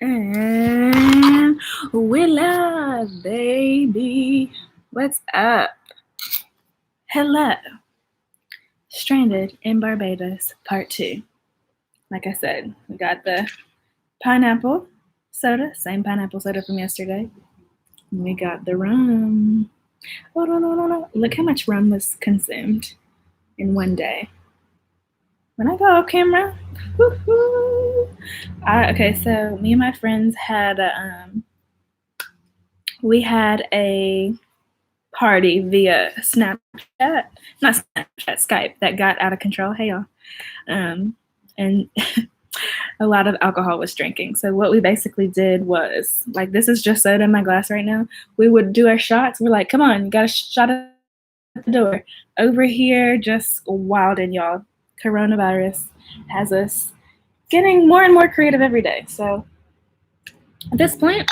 And we're live, baby. What's up? Hello. Stranded in Barbados, part 2. Like I said, we got the pineapple soda, same pineapple soda from yesterday. And we got the rum. Oh, no. Look how much rum was consumed in one day. When I go off camera, woo-hoo. Okay, so me and my friends had we had a party via Snapchat, not Snapchat, Skype, that got out of control. Hey y'all, and a lot of alcohol was drinking. So what we basically did was, like, this is just soda in my glass right now. We would do our shots. We're like, come on, you got a shot at the door. Over here, just wilding, y'all. Coronavirus has us getting more and more creative every day. So at this point,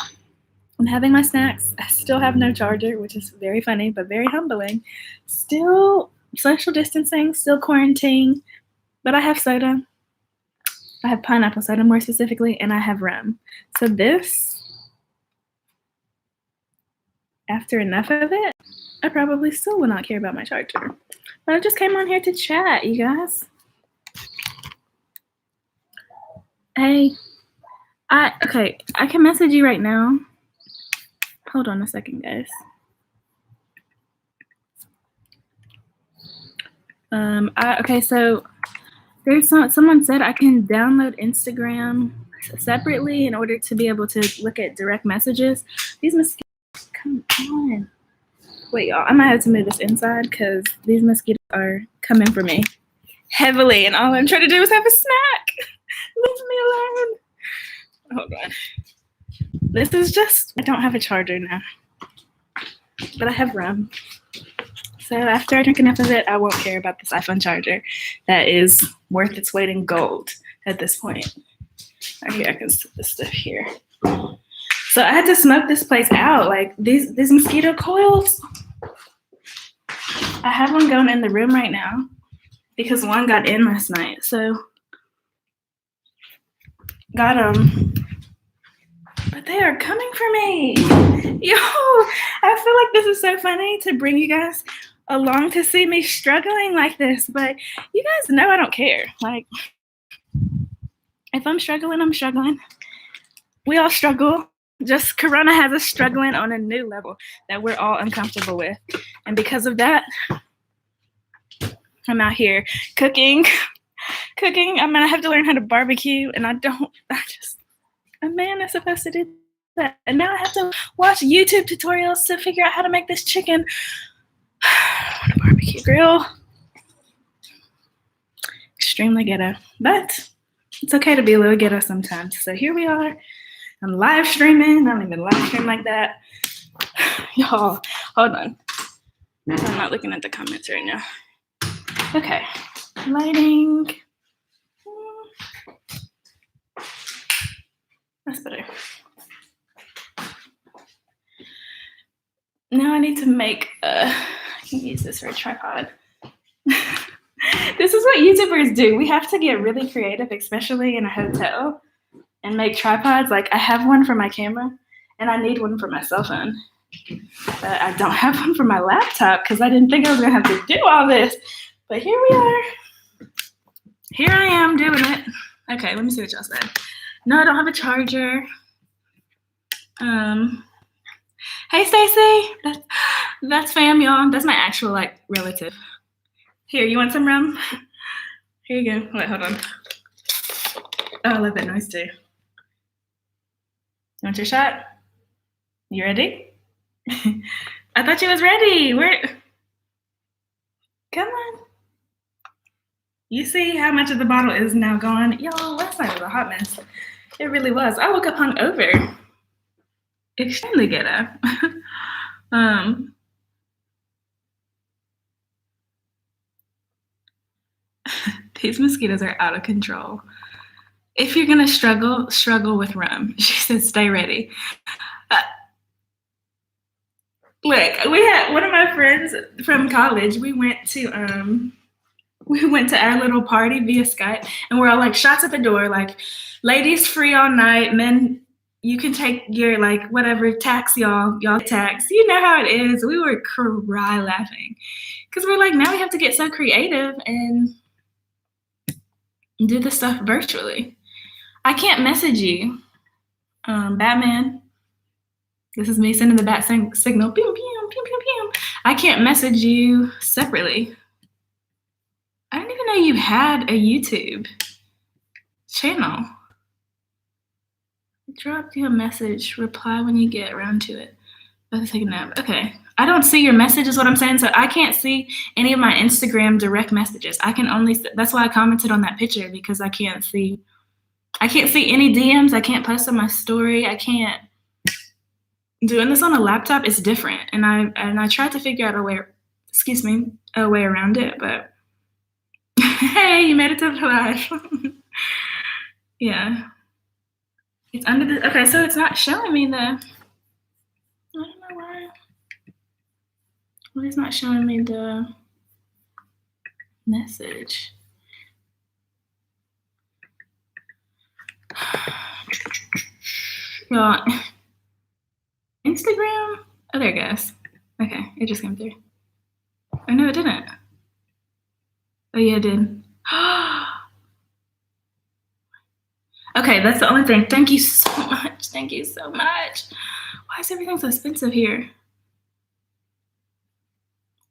I'm having my snacks. I still have no charger, which is very funny, but very humbling. Still social distancing, still quarantine, but I have soda. I have pineapple soda more specifically, and I have rum. So this, after enough of it, I probably still will not care about my charger. But I just came on here to chat, you guys. Hey, I can message you right now. Hold on a second, guys. So there's someone said I can download Instagram separately in order to be able to look at direct messages. These mosquitoes, come on. Wait, y'all, I might have to move this inside because these mosquitoes are coming for me heavily, and all I'm trying to do is have a snack. Leave me alone. Hold on. This is just, I don't have a charger now, but I have rum. So after I drink enough of it, I won't care about this iPhone charger that is worth its weight in gold at this point. Okay, I can set this stuff here. So I had to smoke this place out. Like these mosquito coils, I have one going in the room right now because one got in last night. So got them. But they are coming for me. Yo, I feel like this is so funny to bring you guys along to see me struggling like this. But you guys know I don't care. Like, if I'm struggling, I'm struggling. We all struggle. Just Corona has us struggling on a new level that we're all uncomfortable with. And because of that, I'm out here cooking. I'm going to have to learn how to barbecue. And a man is supposed to do that. And now I have to watch YouTube tutorials to figure out how to make this chicken on a barbecue grill. Extremely ghetto. But it's okay to be a little ghetto sometimes. So here we are. I'm live streaming. I don't even live stream like that. Y'all, hold on. I'm not looking at the comments right now. Okay. Lighting. That's better. Now I need to make I can use this for a tripod. This is what YouTubers do. We have to get really creative, especially in a hotel, and make tripods. Like, I have one for my camera, and I need one for my cell phone. But I don't have one for my laptop because I didn't think I was going to have to do all this. But here we are. Here I am doing it. Okay, let me see what y'all said. No, I don't have a charger. Hey, Stacy. That's fam, y'all. That's my actual, like, relative. Here, you want some rum? Here you go. Wait, hold on. Oh, I love that noise, too. You want your shot? You ready? I thought you was ready. Come on. You see how much of the bottle is now gone? Y'all, last night was a hot mess. It really was. I woke up hungover. Extremely ghetto. These mosquitoes are out of control. If you're gonna struggle with rum. She said, stay ready. Look, we had one of my friends from college. We went to our little party via Skype, and we're all like, shots at the door, like, ladies free all night, men you can take your like whatever tax y'all tax. You know how it is. We were cry laughing because we're like, now we have to get so creative and do the stuff virtually. I can't message you, Batman. This is me sending the bat signal. Pew, pew, pew, pew, pew. I can't message you separately. I didn't even know you had a YouTube channel. Drop you a message. Reply when you get around to it. Let's take a nap. Okay. I don't see your message is what I'm saying. So I can't see any of my Instagram direct messages. I can only, that's why I commented on that picture, because I can't see any DMs. I can't post on my story. I can't. Doing this on a laptop is different. And I tried to figure out a way around it, but hey, you made it to the live. Yeah. It's under the, okay, so it's not showing me the, I don't know why. Why it's not showing me the message? Y'all, Instagram? Oh, there it goes. Okay, it just came through. Oh, no, it didn't. Oh, yeah, it did. Okay, that's the only thing. Thank you so much. Thank you so much. Why is everything so expensive here?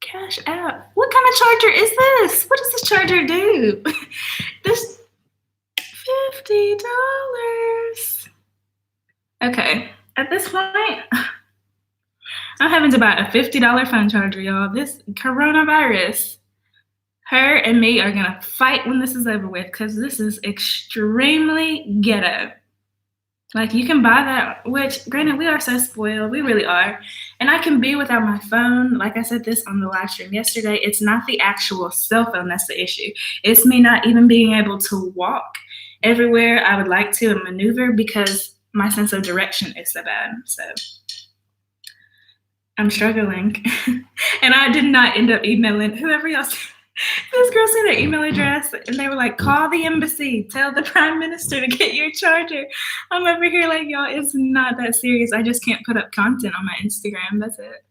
Cash App. What kind of charger is this? What does this charger do? This $50. Okay, at this point, I'm having to buy a $50 phone charger, y'all. This coronavirus, her and me are gonna fight when this is over with, because this is extremely ghetto. Like, you can buy that, which, granted, we are so spoiled. We really are. And I can be without my phone. Like I said this on the live stream yesterday, it's not the actual cell phone that's the issue. It's me not even being able to walk everywhere I would like to and maneuver because my sense of direction is so bad. So I'm struggling. And I did not end up emailing whoever else. This girl sent an email address and they were like, call the embassy, tell the prime minister to get your charger. I'm over here like, y'all, it's not that serious. I just can't put up content on my Instagram. That's it.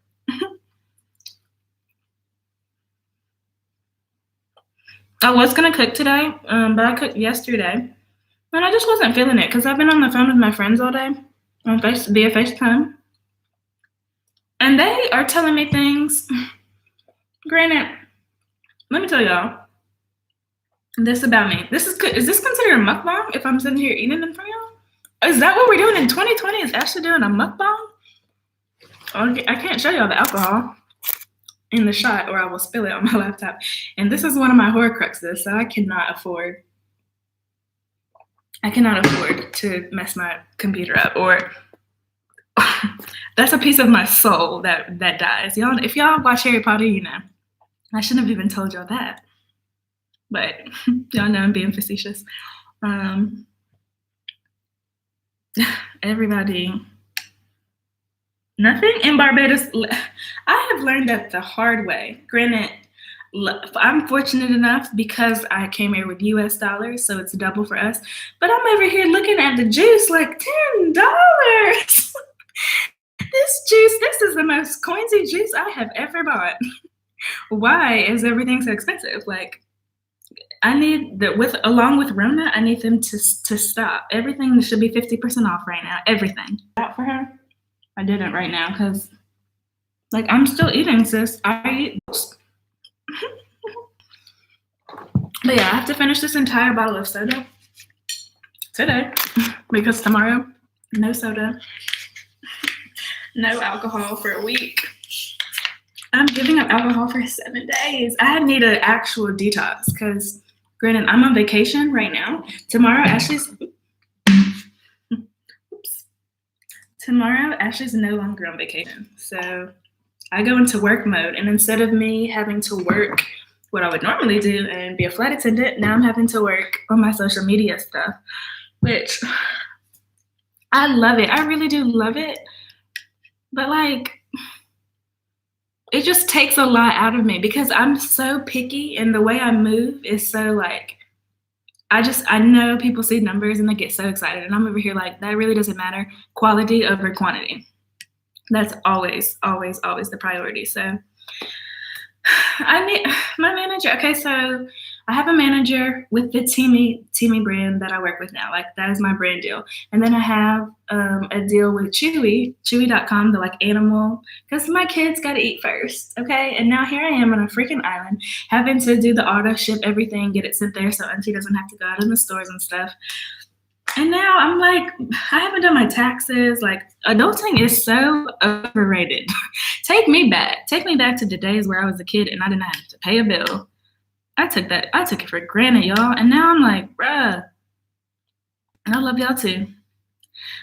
I was going to cook today, but I cooked yesterday. And I just wasn't feeling it because I've been on the phone with my friends all day on via FaceTime. And they are telling me things. Granted, let me tell y'all this about me. Is this considered a mukbang if I'm sitting here eating in front of y'all? Is that what we're doing in 2020? Is Ashley doing a mukbang? I can't show y'all the alcohol in the shot or I will spill it on my laptop. And this is one of my horcruxes, so I cannot afford to mess my computer up, or that's a piece of my soul that dies. Y'all, if y'all watch Harry Potter, you know. I shouldn't have even told y'all that, but y'all know I'm being facetious. Everybody, nothing in Barbados. I have learned that the hard way. Granted, I'm fortunate enough because I came here with US dollars, so it's double for us. But I'm over here looking at the juice like $10. This is the most coinsy juice I have ever bought. Why is everything so expensive? Like, I need along with Rona, I need them to stop. Everything should be 50% off right now. Everything. Out for her? I didn't right now because, like, I'm still eating, sis. I eat. But yeah, I have to finish this entire bottle of soda today because tomorrow, no soda, no alcohol for a week. I'm giving up alcohol for 7 days. I need an actual detox because, granted, I'm on vacation right now. Tomorrow, Ashley's no longer on vacation. So I go into work mode. And instead of me having to work what I would normally do and be a flight attendant, now I'm having to work on my social media stuff, which I love it. I really do love it. But, like, it just takes a lot out of me because I'm so picky and the way I move is so, like, I know people see numbers and they get so excited, and I'm over here like, that really doesn't matter. Quality over quantity. That's always, always, always the priority. So I need my manager. Okay, so I have a manager with the Teamy brand that I work with now. Like that is my brand deal. And then I have a deal with Chewy.com, the like animal, because my kids got to eat first. Okay, and now here I am on a freaking island having to do the auto ship everything, get it sent there so Auntie doesn't have to go out in the stores and stuff. And now I'm like, I haven't done my taxes. Like, adulting is so overrated. Take me back. Take me back to the days where I was a kid and I didn't have to pay a bill. I took it for granted, y'all. And now I'm like, bruh. And I love y'all too.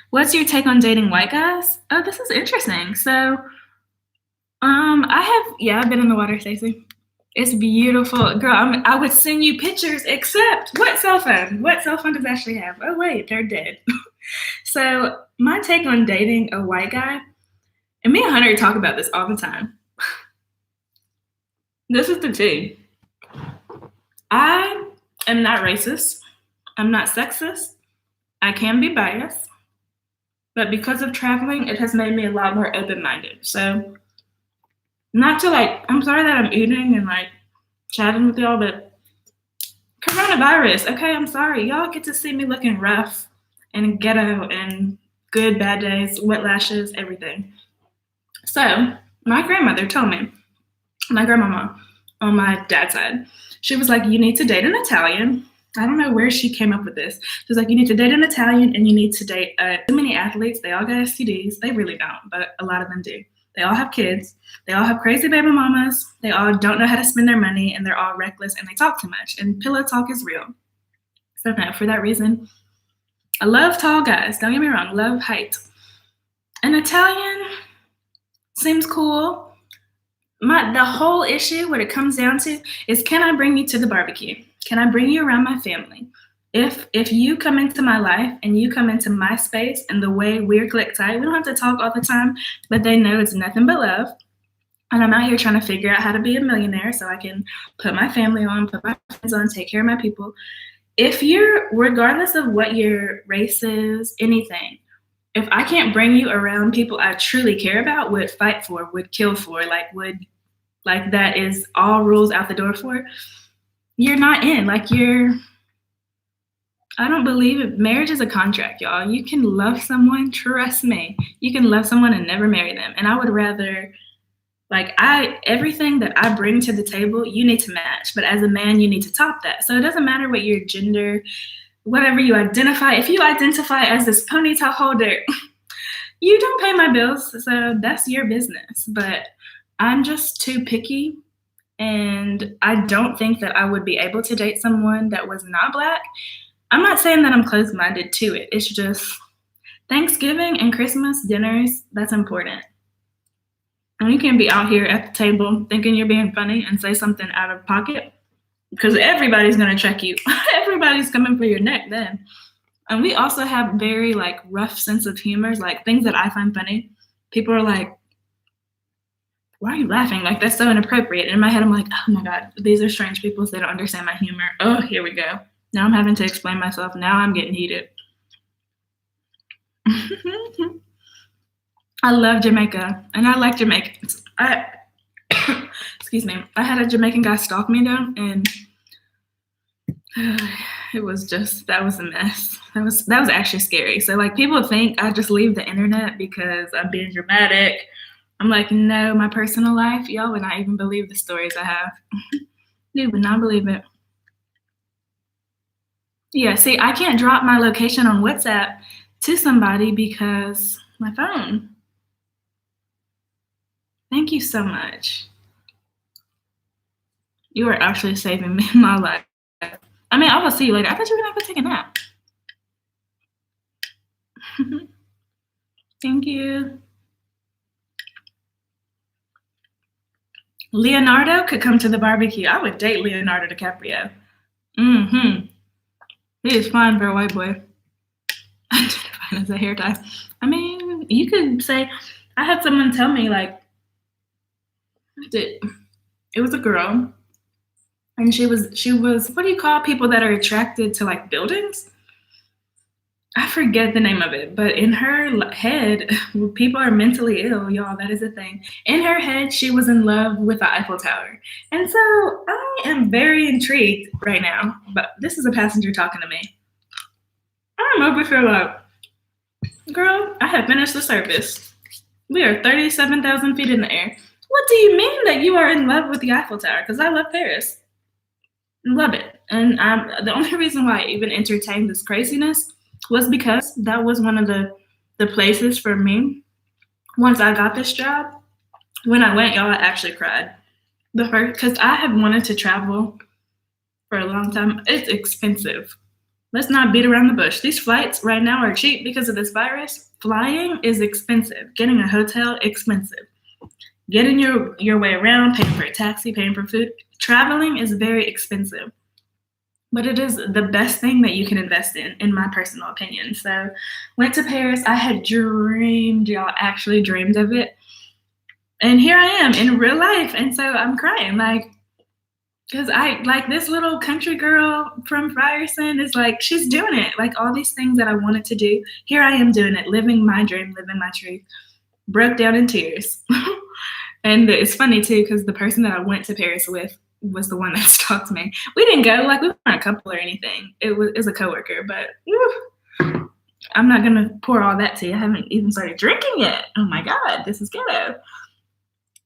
What's your take on dating white guys? Oh, this is interesting. So, I've been in the water, Stacey. It's beautiful. Girl, I would send you pictures, except what cell phone? What cell phone does Ashley have? Oh, wait, they're dead. So my take on dating a white guy, and me and Hunter talk about this all the time. This is the tea. I am not racist. I'm not sexist. I can be biased. But because of traveling, it has made me a lot more open-minded. So not to like, I'm sorry that I'm eating and like chatting with y'all, but coronavirus, okay, I'm sorry. Y'all get to see me looking rough and ghetto and good, bad days, wet lashes, everything. So my grandmother told me, my grandmama on my dad's side, she was like, you need to date an Italian. I don't know where she came up with this. She was like, you need to date an Italian and you need to date too many athletes. They all got STDs. They really don't, but a lot of them do. They all have kids. They all have crazy baby mamas. They all don't know how to spend their money, and they're all reckless, and they talk too much. And pillow talk is real. So no, for that reason, I love tall guys. Don't get me wrong. Love height. An Italian seems cool. The whole issue, what it comes down to, is can I bring you to the barbecue? Can I bring you around my family? If you come into my life and you come into my space and the way we're click tight, we don't have to talk all the time, but they know it's nothing but love. And I'm out here trying to figure out how to be a millionaire so I can put my family on, put my friends on, take care of my people. If you're, regardless of what your race is, anything, if I can't bring you around people I truly care about, would fight for, would kill for, like that is all rules out the door for, you're not in. I don't believe it. Marriage is a contract, y'all. You can love someone, trust me. You can love someone and never marry them. And I would rather, everything that I bring to the table, you need to match. But as a man, you need to top that. So it doesn't matter what your gender, whatever you identify. If you identify as this ponytail holder, you don't pay my bills. So that's your business. But I'm just too picky. And I don't think that I would be able to date someone that was not Black. I'm not saying that I'm closed-minded to it. It's just Thanksgiving and Christmas dinners, that's important. And you can't be out here at the table thinking you're being funny and say something out of pocket, because everybody's going to check you. Everybody's coming for your neck then. And we also have very rough sense of humor, like things that I find funny. People are like, why are you laughing? Like, that's so inappropriate. In my head, I'm like, oh my God, these are strange people, so they don't understand my humor. Oh, here we go. Now I'm having to explain myself. Now I'm getting heated. I love Jamaica, and I like Jamaicans. Excuse me. I had a Jamaican guy stalk me though, and it was that was a mess. That was actually scary. So people think I just leave the internet because I'm being dramatic. I'm like, no, my personal life, y'all would not even believe the stories I have. You would not believe it. Yeah, see, I can't drop my location on WhatsApp to somebody because my phone. Thank you so much. You are actually saving me my life. I mean, I will see you later. I thought you were going to go take a nap. Thank you. Leonardo could come to the barbecue. I would date Leonardo DiCaprio. Mm-hmm. He is fine for a white boy. Fine as a hair tie. I mean, you could say, I had someone tell me, it was a girl. and she was what do you call people that are attracted to like buildings? I forget the name of it, but in her head, people are mentally ill, y'all. That is a thing. In her head, she was in love with the Eiffel Tower. And so I am very intrigued right now. But this is a passenger talking to me. I'm over here like, girl, I have finished the service. We are 37,000 feet in the air. What do you mean that you are in love with the Eiffel Tower? Because I love Paris. Love it. And the only reason why I even entertained this craziness was because that was one of the places for me. Once I got this job, when I went, y'all, I actually cried. The first, because I have wanted to travel for a long time. It's expensive. Let's not beat around the bush. These flights right now are cheap because of this virus. Flying is expensive. Getting a hotel, expensive. Getting your way around, paying for a taxi, paying for food. Traveling is very expensive. But it is the best thing that you can invest in my personal opinion. So went to Paris. I had dreamed, y'all, actually dreamed of it. And here I am in real life. And so I'm crying, like, because I like this little country girl from Frierson is like, she's doing it. Like all these things that I wanted to do. Here I am doing it, living my dream, living my truth. Broke down in tears. And it's funny too, because the person that I went to Paris with was the one that stalked me. We didn't go, like we weren't a couple or anything. It was a coworker, but I'm not gonna pour all that tea. I haven't even started drinking yet. Oh my God, this is ghetto.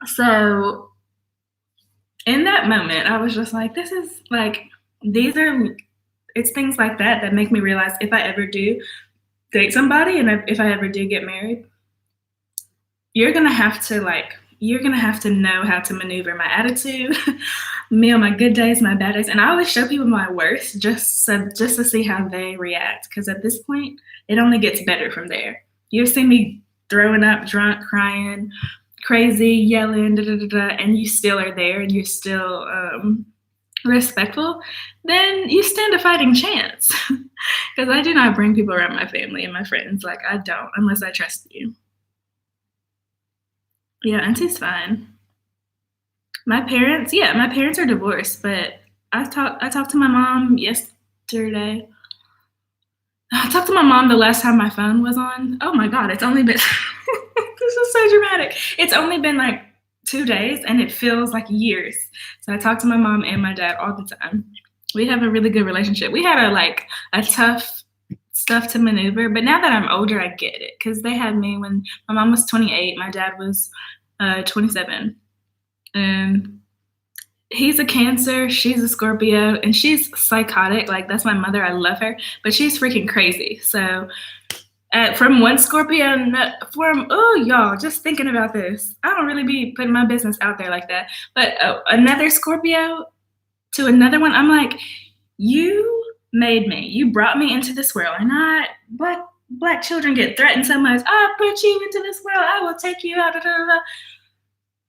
So in that moment, I was just like, this is like, it's things like that that make me realize if I ever do date somebody and if I ever do get married, you're gonna have to know how to maneuver my attitude, me on my good days, my bad days. And I always show people my worst just to see how they react. Because at this point, it only gets better from there. You've seen me throwing up, drunk, crying, crazy, yelling, and you still are there and you're still respectful, then you stand a fighting chance. Because I do not bring people around my family and my friends. Like, I don't, unless I trust you. Yeah, Auntie's fine. My parents are divorced, but I talked to my mom yesterday. I talked to my mom the last time my phone was on. Oh my God, it's only been this is so dramatic. It's only been like 2 days and it feels like years. So I talk to my mom and my dad all the time. We have a really good relationship. We had a tough stuff to maneuver, but now that I'm older, I get it. Because they had me when my mom was 28, my dad was 27. And he's a Cancer, she's a Scorpio, and she's psychotic. Like, that's my mother. I love her, but she's freaking crazy. So from one Scorpio, y'all, just thinking about this, I don't really be putting my business out there like that. But another Scorpio to another one, I'm like, you made me. You brought me into this world, and black children get threatened so much. I put you into this world. I will take you out.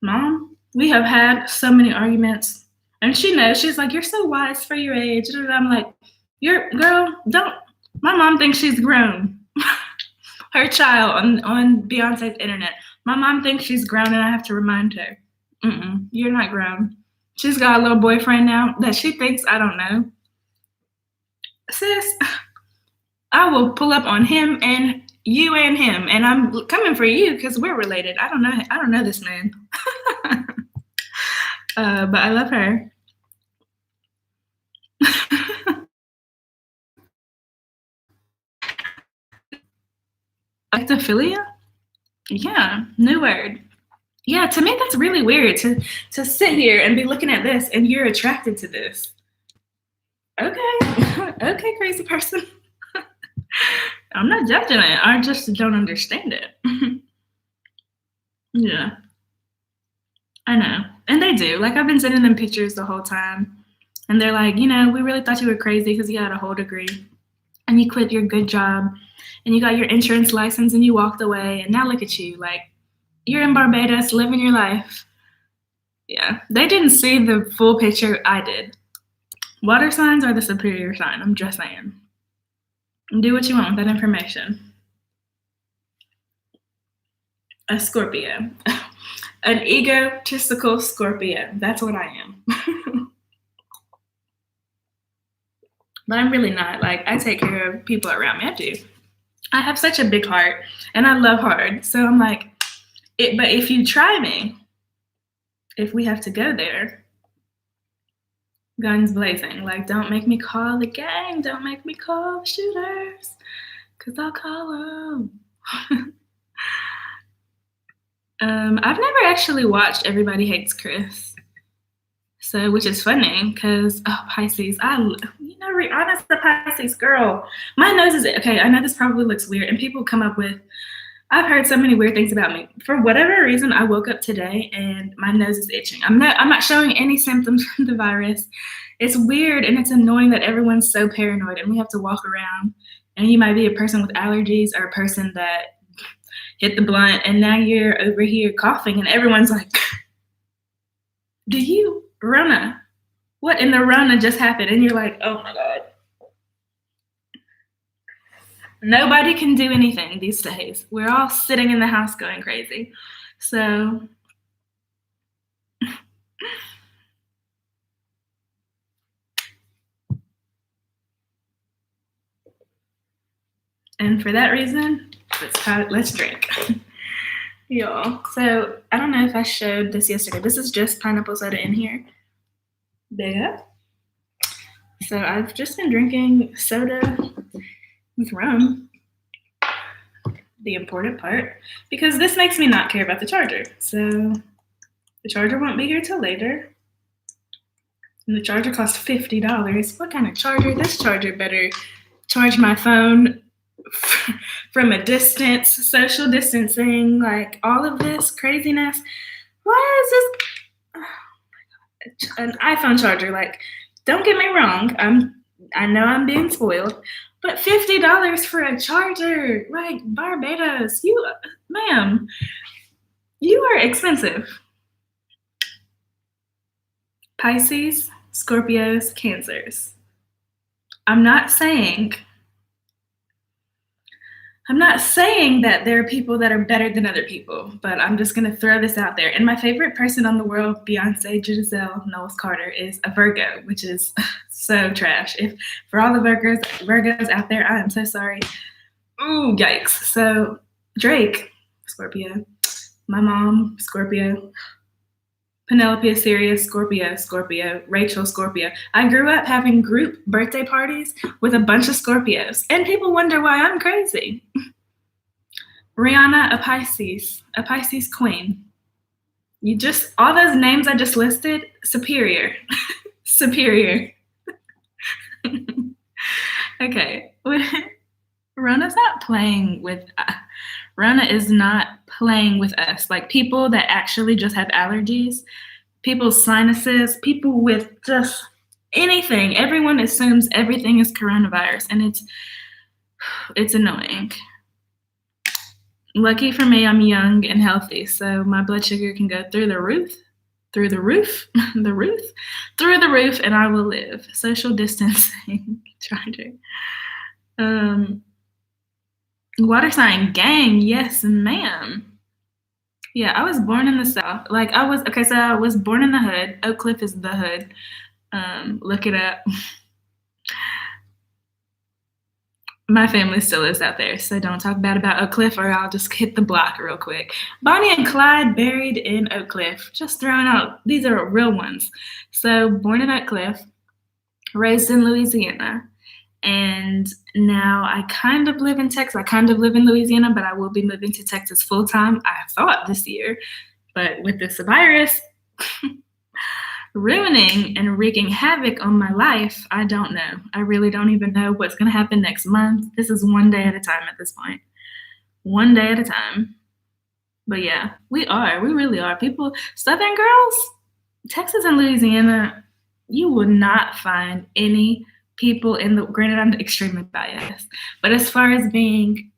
Mom, we have had so many arguments, and she knows. She's like, you're so wise for your age. I'm like, my mom thinks she's grown. Her child on Beyonce's internet. My mom thinks she's grown, and I have to remind her, you're not grown. She's got a little boyfriend now that she thinks I don't know. Sis, I will pull up on him and you and him, and I'm coming for you because we're related. I don't know this man. But I love her. Ectophilia? Yeah, new word. Yeah, to me that's really weird to sit here and be looking at this and you're attracted to this. Okay, okay, crazy person. I'm not judging it. I just don't understand it. Yeah, I know. And they do. Like, I've been sending them pictures the whole time. And they're like, we really thought you were crazy because you had a whole degree. And you quit your good job. And you got your insurance license and you walked away. And now look at you. Like, you're in Barbados living your life. Yeah. They didn't see the full picture. I did. Water signs are the superior sign. I'm just saying. Do what you want with that information. A Scorpio. An egotistical Scorpio. That's what I am. but I'm really not. Like, I take care of people around me. I do. I have such a big heart, and I love hard. So I'm like, but if you try me, if we have to go there, guns blazing. Like, don't make me call the gang. Don't make me call the shooters, because I'll call them. I've never actually watched Everybody Hates Chris. So, which is funny because Pisces, Rihanna's the Pisces girl. My nose is okay. I know this probably looks weird, and people come up with. I've heard so many weird things about me. For whatever reason, I woke up today and my nose is itching. I'm not showing any symptoms from the virus. It's weird and it's annoying that everyone's so paranoid, and we have to walk around. And you might be a person with allergies or a person that hit the blunt, and now you're over here coughing, and everyone's like, "Do you?" Rona, what in the Rona just happened? And you're like, oh my God. Nobody can do anything these days. We're all sitting in the house going crazy. So, and for that reason, let's drink. Y'all. So, I don't know if I showed this yesterday. This is just pineapple soda in here. Big up. So, I've just been drinking soda with rum, the important part, because this makes me not care about the charger. So the charger won't be here till later. And the charger costs $50. What kind of charger? This charger better charge my phone from a distance, social distancing, like all of this craziness. Why is this an iPhone charger? Like, don't get me wrong, I know I'm being spoiled, but $50 for a charger, like Barbados, ma'am, you are expensive. Pisces, Scorpios, Cancers. I'm not saying that there are people that are better than other people, but I'm just going to throw this out there. And my favorite person on the world, Beyonce, Giselle, Knowles Carter, is a Virgo, which is so trash. For all the Virgos out there, I am so sorry. Ooh, yikes. So Drake, Scorpio. My mom, Scorpio. Penelope Assyria, Scorpio, Rachel, Scorpio. I grew up having group birthday parties with a bunch of Scorpios, and people wonder why I'm crazy. Rihanna, a Pisces queen. All those names I just listed, superior. Superior. Okay. Rona is not playing with us. Like, people that actually just have allergies, people's sinuses, people with just anything. Everyone assumes everything is coronavirus, and it's annoying. Lucky for me, I'm young and healthy, so my blood sugar can go through the roof, and I will live. Social distancing. Charger. Water sign gang, yes, ma'am. Yeah, I was born in the South. So I was born in the hood. Oak Cliff is the hood. Look it up. My family still lives out there, so don't talk bad about Oak Cliff or I'll just hit the block real quick. Bonnie and Clyde buried in Oak Cliff. Just throwing out, these are real ones. So born in Oak Cliff, raised in Louisiana, and now I kind of live in Texas. I kind of live in Louisiana, but I will be moving to Texas full time, I thought, this year. But with this virus ruining and wreaking havoc on my life, I don't know. I really don't even know what's going to happen next month. This is one day at a time at this point. One day at a time. But yeah, we really are. People, Southern girls, Texas and Louisiana, you will not find any people granted, I'm extremely biased, but as far as being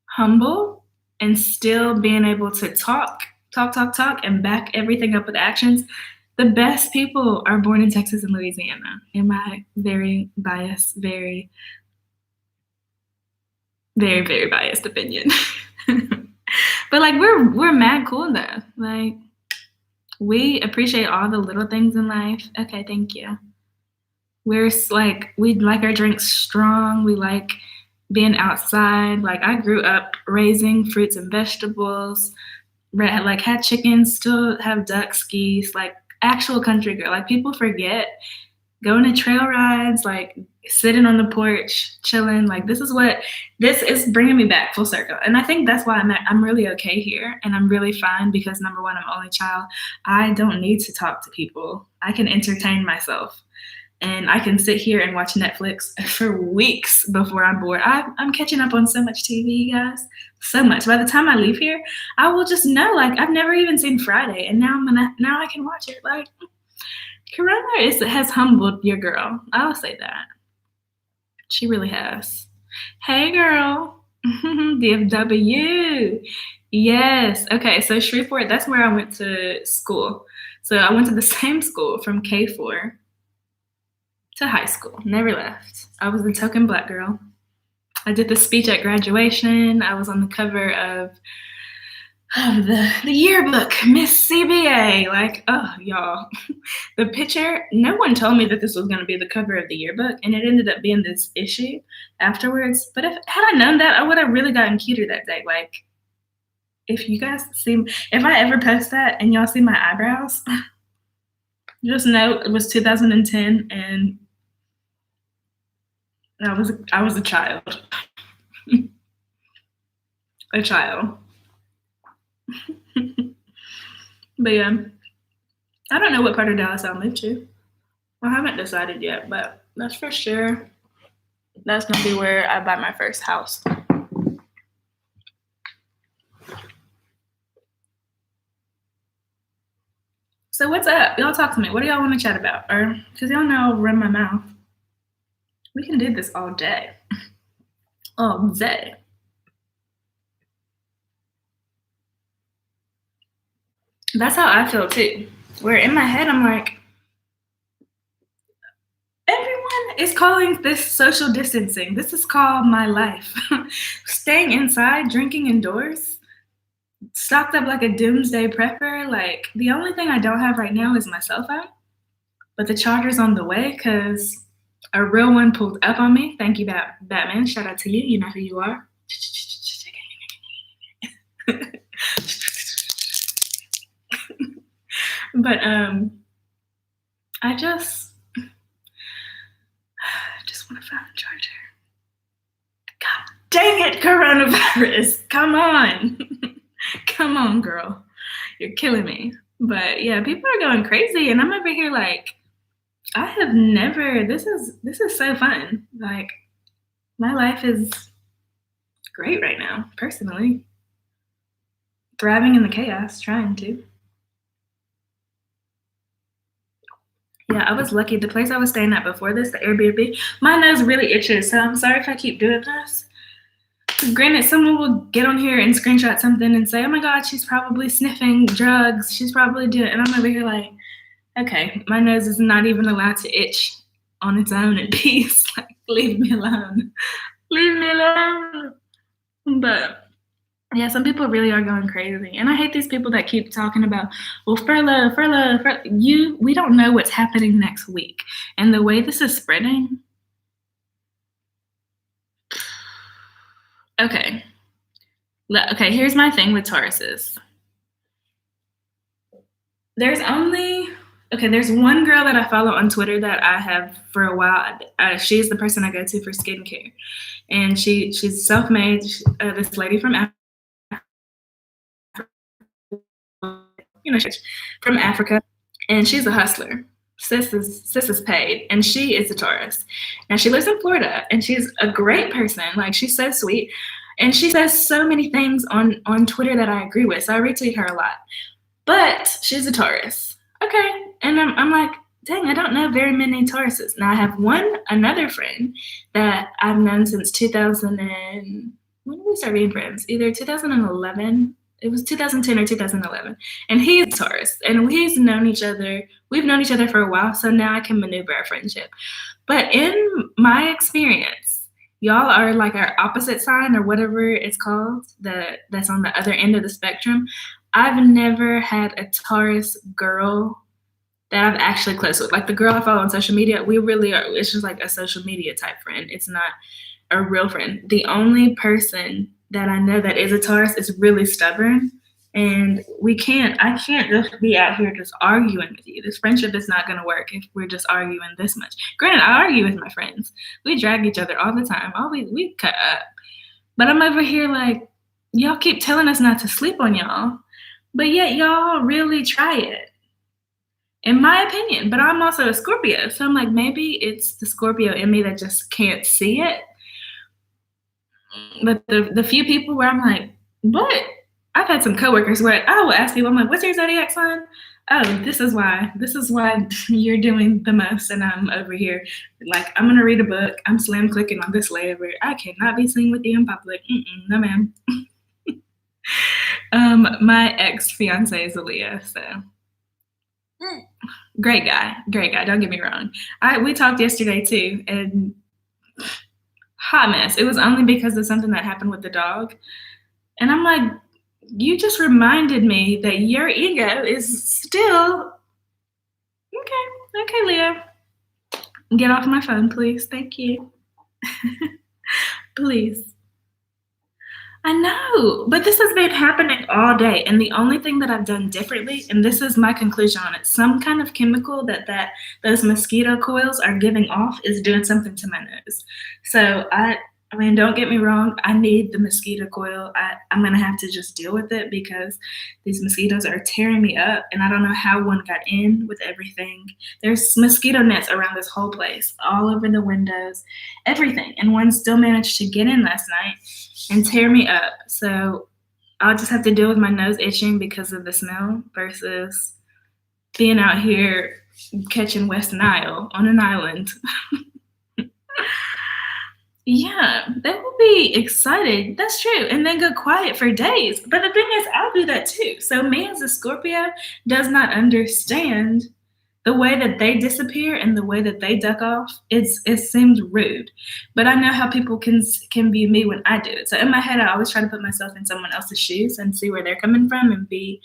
humble and still being able to talk and back everything up with actions, the best people are born in Texas and Louisiana, in my very biased, very, very, very biased opinion. But like, we're mad cool though. Like, we appreciate all the little things in life. Okay, thank you. we like our drinks strong. We like being outside. Like I grew up raising fruits and vegetables. Like had chickens, still have ducks, geese. Like actual country girl. Like people forget going to trail rides, like sitting on the porch, chilling. Like this is bringing me back full circle. And I think that's why I'm really okay here and I'm really fine because number one, I'm only child. I don't need to talk to people. I can entertain myself. And I can sit here and watch Netflix for weeks before I'm bored. I'm catching up on so much TV, guys. So much. By the time I leave here, I will just know, like, I've never even seen Friday, and now I can watch it. Like, Corona has humbled your girl. I'll say that. She really has. Hey, girl. DFW. Yes. Okay, so Shreveport, that's where I went to school. So I went to the same school from K4 to high school. Never left. I was the token Black girl. I did the speech at graduation. I was on the cover of the yearbook, Miss CBA. Like, oh, y'all. The picture, no one told me that this was going to be the cover of the yearbook, and it ended up being this issue afterwards. But had I known that, I would have really gotten cuter that day. Like, if I ever post that and y'all see my eyebrows, just know it was 2010 and I was a child. A child. But yeah, I don't know what part of Dallas I'll move to. I haven't decided yet, but that's for sure. That's gonna be where I buy my first house. So what's up? Y'all talk to me. What do y'all want to chat about? Or because y'all know I'll run my mouth. We can do this all day. All day. That's how I feel too. Where in my head I'm like, everyone is calling this social distancing. This is called my life. Staying inside, drinking indoors, stocked up like a doomsday prepper. Like the only thing I don't have right now is my cell phone. But the charger's on the way because a real one pulled up on me. Thank you, Batman. Shout out to you. You know who you are. But I just want to find a charger. God dang it, coronavirus. Come on. Come on, girl. You're killing me. But yeah, people are going crazy and I'm over here like, I have never, this is so fun. Like my life is great right now, personally. Thriving in the chaos, trying to. Yeah, I was lucky. The place I was staying at before this, the Airbnb, my nose really itches. So I'm sorry if I keep doing this. Granted, someone will get on here and screenshot something and say, oh my God, she's probably sniffing drugs. She's probably doing it. And I'm over here like, okay, my nose is not even allowed to itch on its own in peace. Like, leave me alone. Leave me alone. But yeah, some people really are going crazy. And I hate these people that keep talking about, well, furlough. We don't know what's happening next week. And the way this is spreading. Okay, here's my thing with Tauruses. There's one girl that I follow on Twitter that I have for a while. She's the person I go to for skincare. And she's self-made, this lady from Africa. From Africa, and she's a hustler. Sis is paid, and she is a Taurus. Now she lives in Florida, and she's a great person. Like she's so sweet, and she says so many things on Twitter that I agree with. So I retweet her a lot. But she's a Taurus, okay? And I'm like, dang, I don't know very many Tauruses. Now I have another friend that I've known since 2000 and when did we start being friends? Either 2011. It was 2010 or 2011. And he's a Taurus. And we've known each other for a while, so now I can maneuver our friendship. But in my experience, y'all are like our opposite sign or whatever it's called, that's on the other end of the spectrum. I've never had a Taurus girl that I'm actually close with. Like the girl I follow on social media, we really are. It's just like a social media type friend. It's not a real friend. The only person that I know that is a Taurus is really stubborn. And I can't just be out here just arguing with you. This friendship is not going to work if we're just arguing this much. Granted, I argue with my friends. We drag each other all the time. We cut up. But I'm over here like, y'all keep telling us not to sleep on y'all. But yet y'all really try it, in my opinion. But I'm also a Scorpio. So I'm like, maybe it's the Scorpio in me that just can't see it. But the few people where I'm like, what? I've had some coworkers where I will ask people, I'm like, what's your zodiac sign? Oh, this is why. This is why you're doing the most, and I'm over here. Like, I'm gonna read a book. I'm slam clicking on this layer. I cannot be seen with you in public. No, ma'am. My ex fiance is a Leo, so great guy. Don't get me wrong. We talked yesterday too, and hot mess. It was only because of something that happened with the dog, and I'm like, you just reminded me that your ego is still okay. Okay, Leo, get off my phone, please. Thank you. Please. I know, but this has been happening all day, and the only thing that I've done differently, and this is my conclusion on it, some kind of chemical that those mosquito coils are giving off is doing something to my nose. So I mean, don't get me wrong, I need the mosquito coil. I'm gonna have to just deal with it because these mosquitoes are tearing me up, and I don't know how one got in with everything. There's mosquito nets around this whole place, all over the windows, everything, and one still managed to get in last night and tear me up. So I'll just have to deal with my nose itching because of the smell versus being out here catching West Nile on an island. Yeah, they will be excited. That's true. And then go quiet for days. But the thing is, I'll do that too. So me as a Scorpio does not understand the way that they disappear and the way that they duck off. It seems rude. But I know how people can view me when I do it. So in my head, I always try to put myself in someone else's shoes and see where they're coming from and be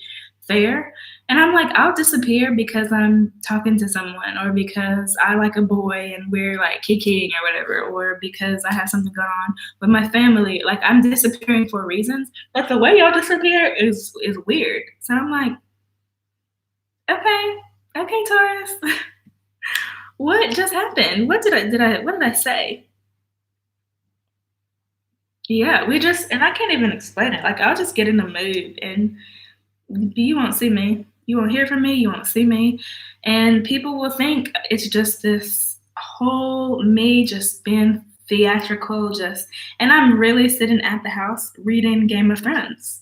fair. And I'm like, I'll disappear because I'm talking to someone, or because I like a boy and we're like kikiing or whatever, or because I have something going on with my family. Like, I'm disappearing for reasons, but the way y'all disappear is weird. So I'm like, okay, Taurus. What just happened? What did I say? Yeah, and I can't even explain it. Like, I'll just get in the mood and you won't see me. You won't hear from me. You won't see me. And people will think it's just this whole me just being theatrical, and I'm really sitting at the house reading Game of Thrones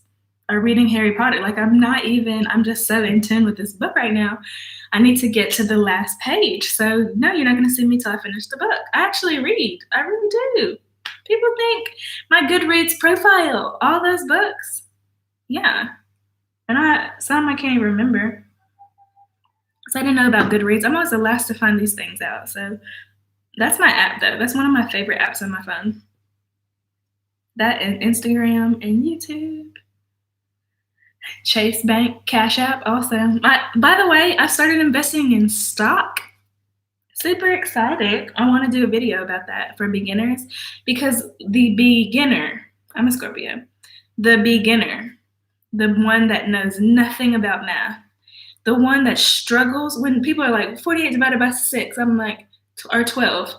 or reading Harry Potter. Like, I'm just so in tune with this book right now. I need to get to the last page. So no, you're not going to see me till I finish the book. I actually read. I really do. People think my Goodreads profile, all those books. Yeah. And some I can't even remember. So I didn't know about Goodreads. I'm always the last to find these things out. So that's my app, though. That's one of my favorite apps on my phone. That and Instagram and YouTube. Chase Bank, Cash App, also. By the way, I started investing in stock. Super excited. I want to do a video about that for beginners, because the beginner, I'm a Scorpio, the beginner, the one that knows nothing about math, the one that struggles when people are like 48 divided by 6, I'm like, or 12.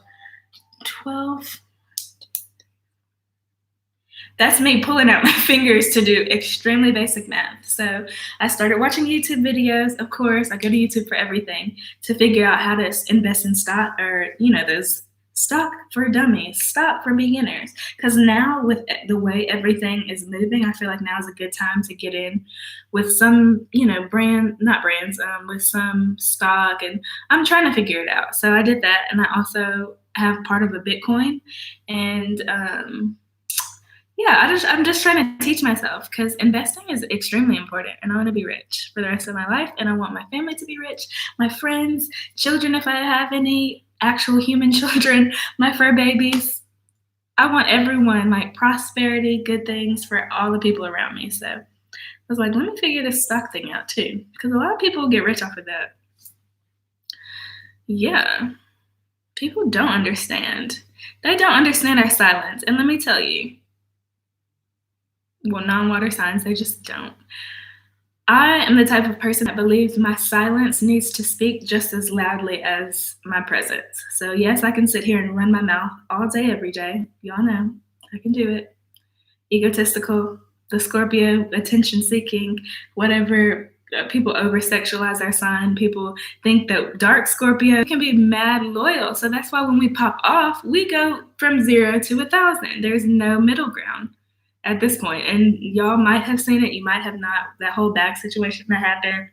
That's me pulling out my fingers to do extremely basic math. So I started watching YouTube videos. Of course, I go to YouTube for everything to figure out how to invest in stock, or, those stock for dummies, stock for beginners. Because now, with the way everything is moving, I feel like now is a good time to get in with some, with some stock. And I'm trying to figure it out. So I did that. And I also have part of a Bitcoin. And, I'm just trying to teach myself, because investing is extremely important, and I want to be rich for the rest of my life, and I want my family to be rich, my friends, children, if I have any actual human children, my fur babies. I want everyone, like, prosperity, good things for all the people around me. So I was like, let me figure this stock thing out too, because a lot of people get rich off of that. Yeah. People don't understand. They don't understand our silence. And let me tell you, well, non-water signs, they just don't. I am the type of person that believes my silence needs to speak just as loudly as my presence. So, yes, I can sit here and run my mouth all day, every day. Y'all know I can do it. Egotistical, the Scorpio, attention seeking, whatever. People over sexualize our sign. People think that dark Scorpio can be mad loyal. So that's why when we pop off, we go from 0 to 1,000. There's no middle ground at this point. And y'all might have seen it, you might have not. That whole bag situation that happened.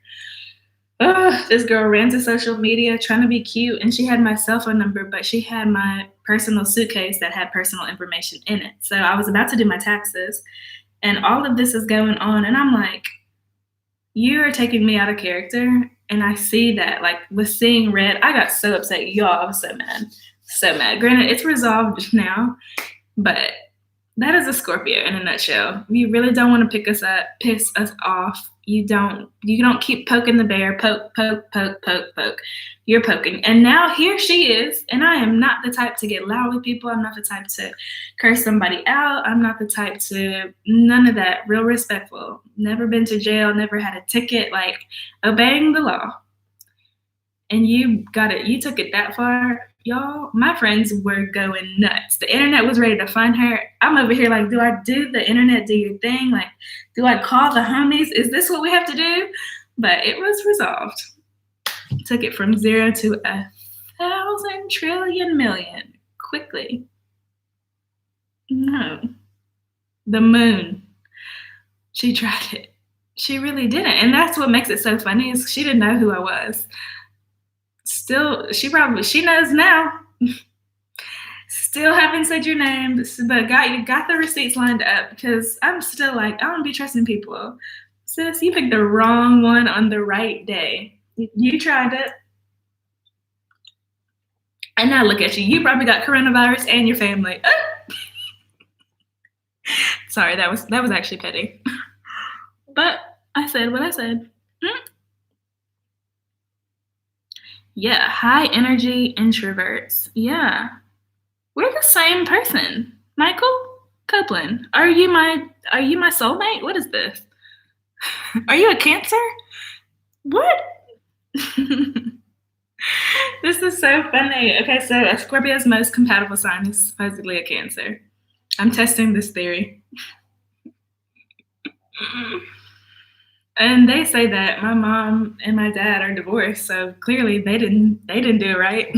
This girl ran to social media trying to be cute, and she had my cell phone number, but she had my personal suitcase that had personal information in it. So I was about to do my taxes, and all of this is going on, and I'm like, you are taking me out of character. And I see that, like, with seeing red, I got so upset. Y'all, I was so mad. So mad. Granted, it's resolved now, but that is a Scorpio in a nutshell. You really don't want to pick us up, piss us off. You don't keep poking the bear, poke, poke, poke, poke, poke. You're poking. And now here she is, and I am not the type to get loud with people. I'm not the type to curse somebody out. I'm not the type to, none of that. Real respectful. Never been to jail, never had a ticket, like obeying the law. And you took it that far. Y'all, my friends were going nuts. The internet was ready to find her. I'm over here like, do I do the internet do your thing? Like, do I call the homies? Is this what we have to do? But it was resolved. Took it from 0 to 1,000 trillion million quickly. No. The moon. She tried it. She really didn't. And that's what makes it so funny is she didn't know who I was. Still, she knows now. Still haven't said your name, but got the receipts lined up because I'm still like, I don't be trusting people. Sis, you picked the wrong one on the right day. You tried it. And now look at you. You probably got coronavirus and your family. Sorry, that was actually petty. But I said what I said. Yeah, high energy introverts. Yeah. We're the same person. Michael Copeland. Are you my soulmate? What is this? Are you a Cancer? What? This is so funny. Okay, so a Scorpio's most compatible sign is supposedly a Cancer. I'm testing this theory. And they say that my mom and my dad are divorced, so clearly they didn't do it right.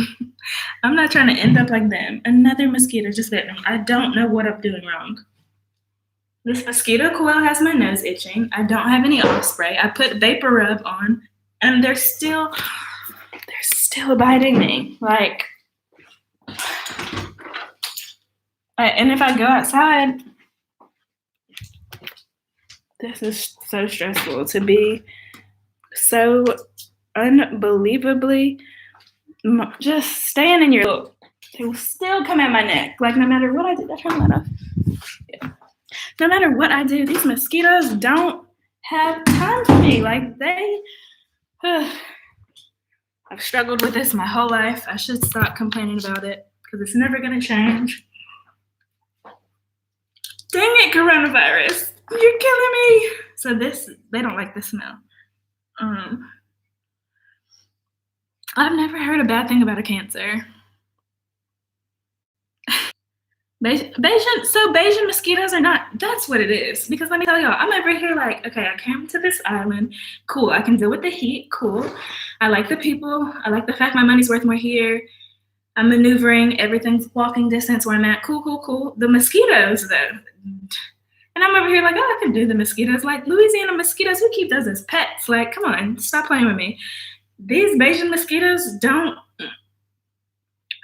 I'm not trying to end up like them. Another mosquito just bit me. I don't know what I'm doing wrong. This mosquito coil has my nose itching. I don't have any off spray. I put vapor rub on, and they're still biting me. Like, and if I go outside, this is so stressful to be so unbelievably just staying in your look. They will still come at my neck. Like, no matter what I do, that's turn that off. Yeah. No matter what I do, these mosquitoes don't have time for me. Like, I've struggled with this my whole life. I should stop complaining about it because it's never going to change. Dang it, coronavirus. You're killing me. So they don't like the smell. I've never heard a bad thing about a Cancer. Bayesian mosquitoes are not, that's what it is. Because let me tell y'all, I'm over here like, okay, I came to this island. Cool, I can deal with the heat. Cool. I like the people. I like the fact my money's worth more here. I'm maneuvering. Everything's walking distance where I'm at. Cool. The mosquitoes, though. And I'm over here like, oh, I can do the mosquitoes. Like, Louisiana mosquitoes, who keep those as pets? Like, come on, stop playing with me. These Bayesian mosquitoes don't.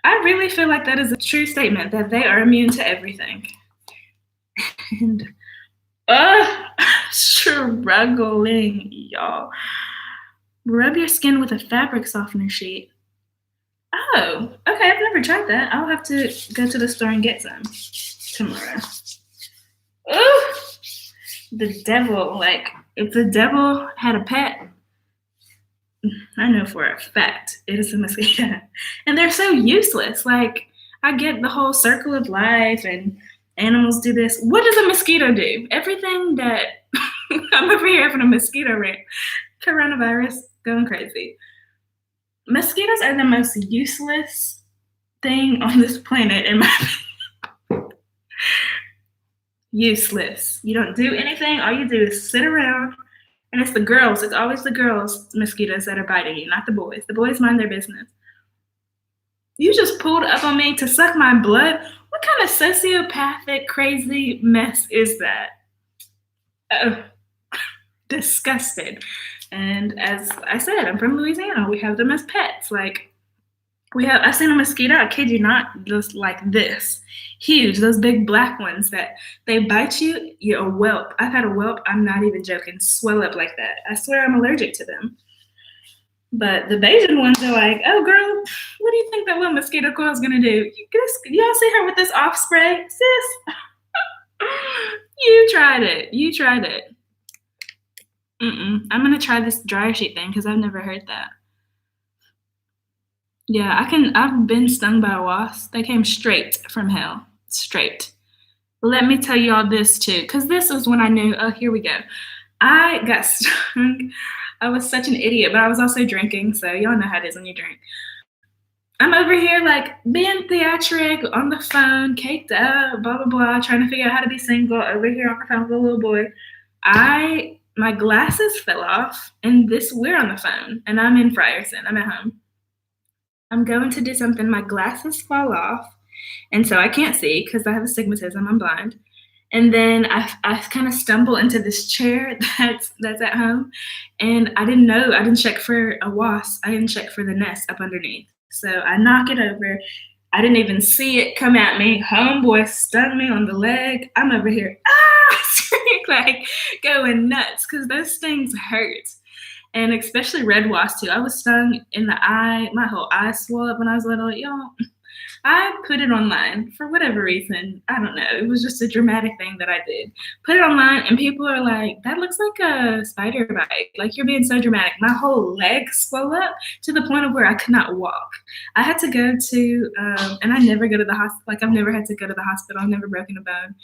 I really feel like that is a true statement, that they are immune to everything. And, struggling, y'all. Rub your skin with a fabric softener sheet. Oh, okay, I've never tried that. I'll have to go to the store and get some tomorrow. Ooh, the devil, like, if the devil had a pet, I know for a fact it is a mosquito. And they're so useless. Like, I get the whole circle of life and animals do this. What does a mosquito do? Everything that I'm over here having a mosquito rant. Coronavirus going crazy. Mosquitoes are the most useless thing on this planet, in my opinion. Useless. You don't do anything. All you do is sit around. And it's the girls. It's always the girls' mosquitoes that are biting you, not the boys. The boys mind their business. You just pulled up on me to suck my blood. What kind of sociopathic, crazy mess is that? Oh, disgusted. And as I said, I'm from Louisiana. We have them as pets. Like, I've seen a mosquito, I kid you not, just like this. Huge, those big black ones that they bite you, you're a whelp. I've had a whelp, I'm not even joking, swell up like that. I swear I'm allergic to them. But the Bayesian ones are like, oh girl, what do you think that little mosquito coil is gonna do? Y'all see her with this off spray? Sis, you tried it. You tried it. I'm gonna try this dryer sheet thing because I've never heard that. Yeah, I've been stung by a wasp. They came straight from hell. Straight. Let me tell y'all this too, because this is when I knew, oh, here we go. I got stung. I was such an idiot, but I was also drinking, so y'all know how it is when you drink. I'm over here like being theatric on the phone, caked up, blah blah blah, trying to figure out how to be single over here on the phone with a little boy. My glasses fell off, and we're on the phone, and I'm in Frierson. I'm at home. I'm going to do something. My glasses fall off, and so I can't see because I have astigmatism. I'm blind. And then I kind of stumble into this chair that's at home, and I didn't know. I didn't check for a wasp. I didn't check for the nest up underneath. So I knock it over. I didn't even see it come at me. Homeboy stung me on the leg. I'm over here, like going nuts because those stings hurt. And especially red wasp too. I was stung in the eye. My whole eye swelled up when I was little. Y'all, I put it online for whatever reason. I don't know. It was just a dramatic thing that I did. Put it online, and people are like, that looks like a spider bite. Like, you're being so dramatic. My whole leg swelled up to the point of where I could not walk. I had to go to, and I never go to the hospital. Like, I've never had to go to the hospital. I've never broken a bone.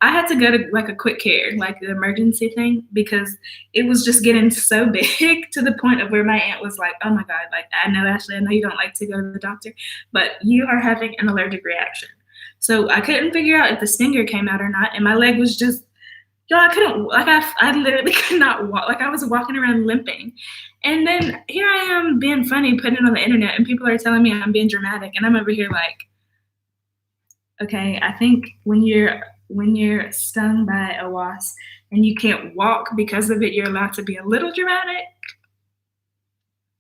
I had to go to like a quick care, like the emergency thing, because it was just getting so big to the point of where my aunt was like, oh my God, like, I know, Ashley, I know you don't like to go to the doctor, but you are having an allergic reaction. So I couldn't figure out if the stinger came out or not. And my leg was just, y'all, I couldn't, like, I literally could not walk. Like, I was walking around limping. And then here I am being funny, putting it on the internet, and people are telling me I'm being dramatic. And I'm over here like, okay, I think when you're stung by a wasp and you can't walk because of it, you're allowed to be a little dramatic.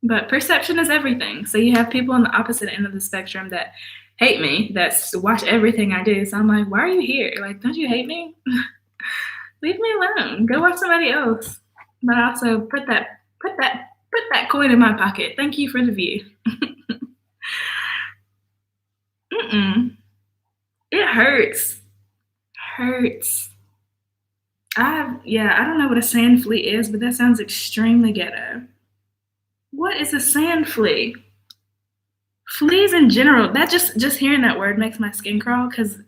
But perception is everything. So you have people on the opposite end of the spectrum that hate me, that watch everything I do. So I'm like, why are you here? Like, don't you hate me? Leave me alone. Go watch somebody else. But also put that coin in my pocket. Thank you for the view. It hurts. Hurts. I don't know what a sand flea is, but that sounds extremely ghetto. What is a sand flea? Fleas in general, that just hearing that word makes my skin crawl because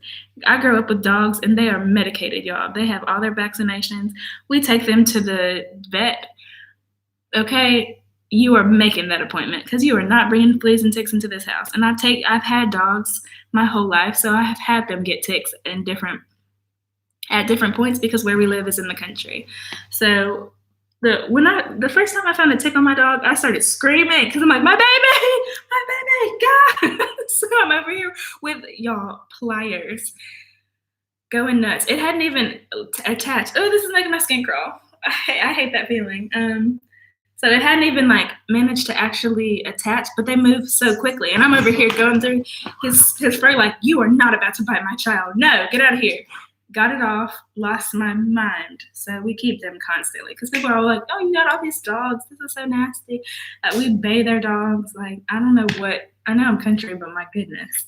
I grew up with dogs and they are medicated, y'all. They have all their vaccinations. We take them to the vet. Okay, you are making that appointment because you are not bringing fleas and ticks into this house. And I've had dogs my whole life, so I have had them get ticks at different points because where we live is in the country. So the first time I found a tick on my dog, I started screaming because I'm like, my baby, God. So I'm over here with y'all pliers going nuts. It hadn't even attached. Oh, this is making my skin crawl. I hate that feeling. So it hadn't even like managed to actually attach, but they move so quickly. And I'm over here going through his fur like, you are not about to bite my child. No, get out of here. Got it off, lost my mind. So we keep them constantly because people are like, oh, you got all these dogs. This is so nasty. We bathe our dogs. Like, I don't know what. I know I'm country, but my goodness.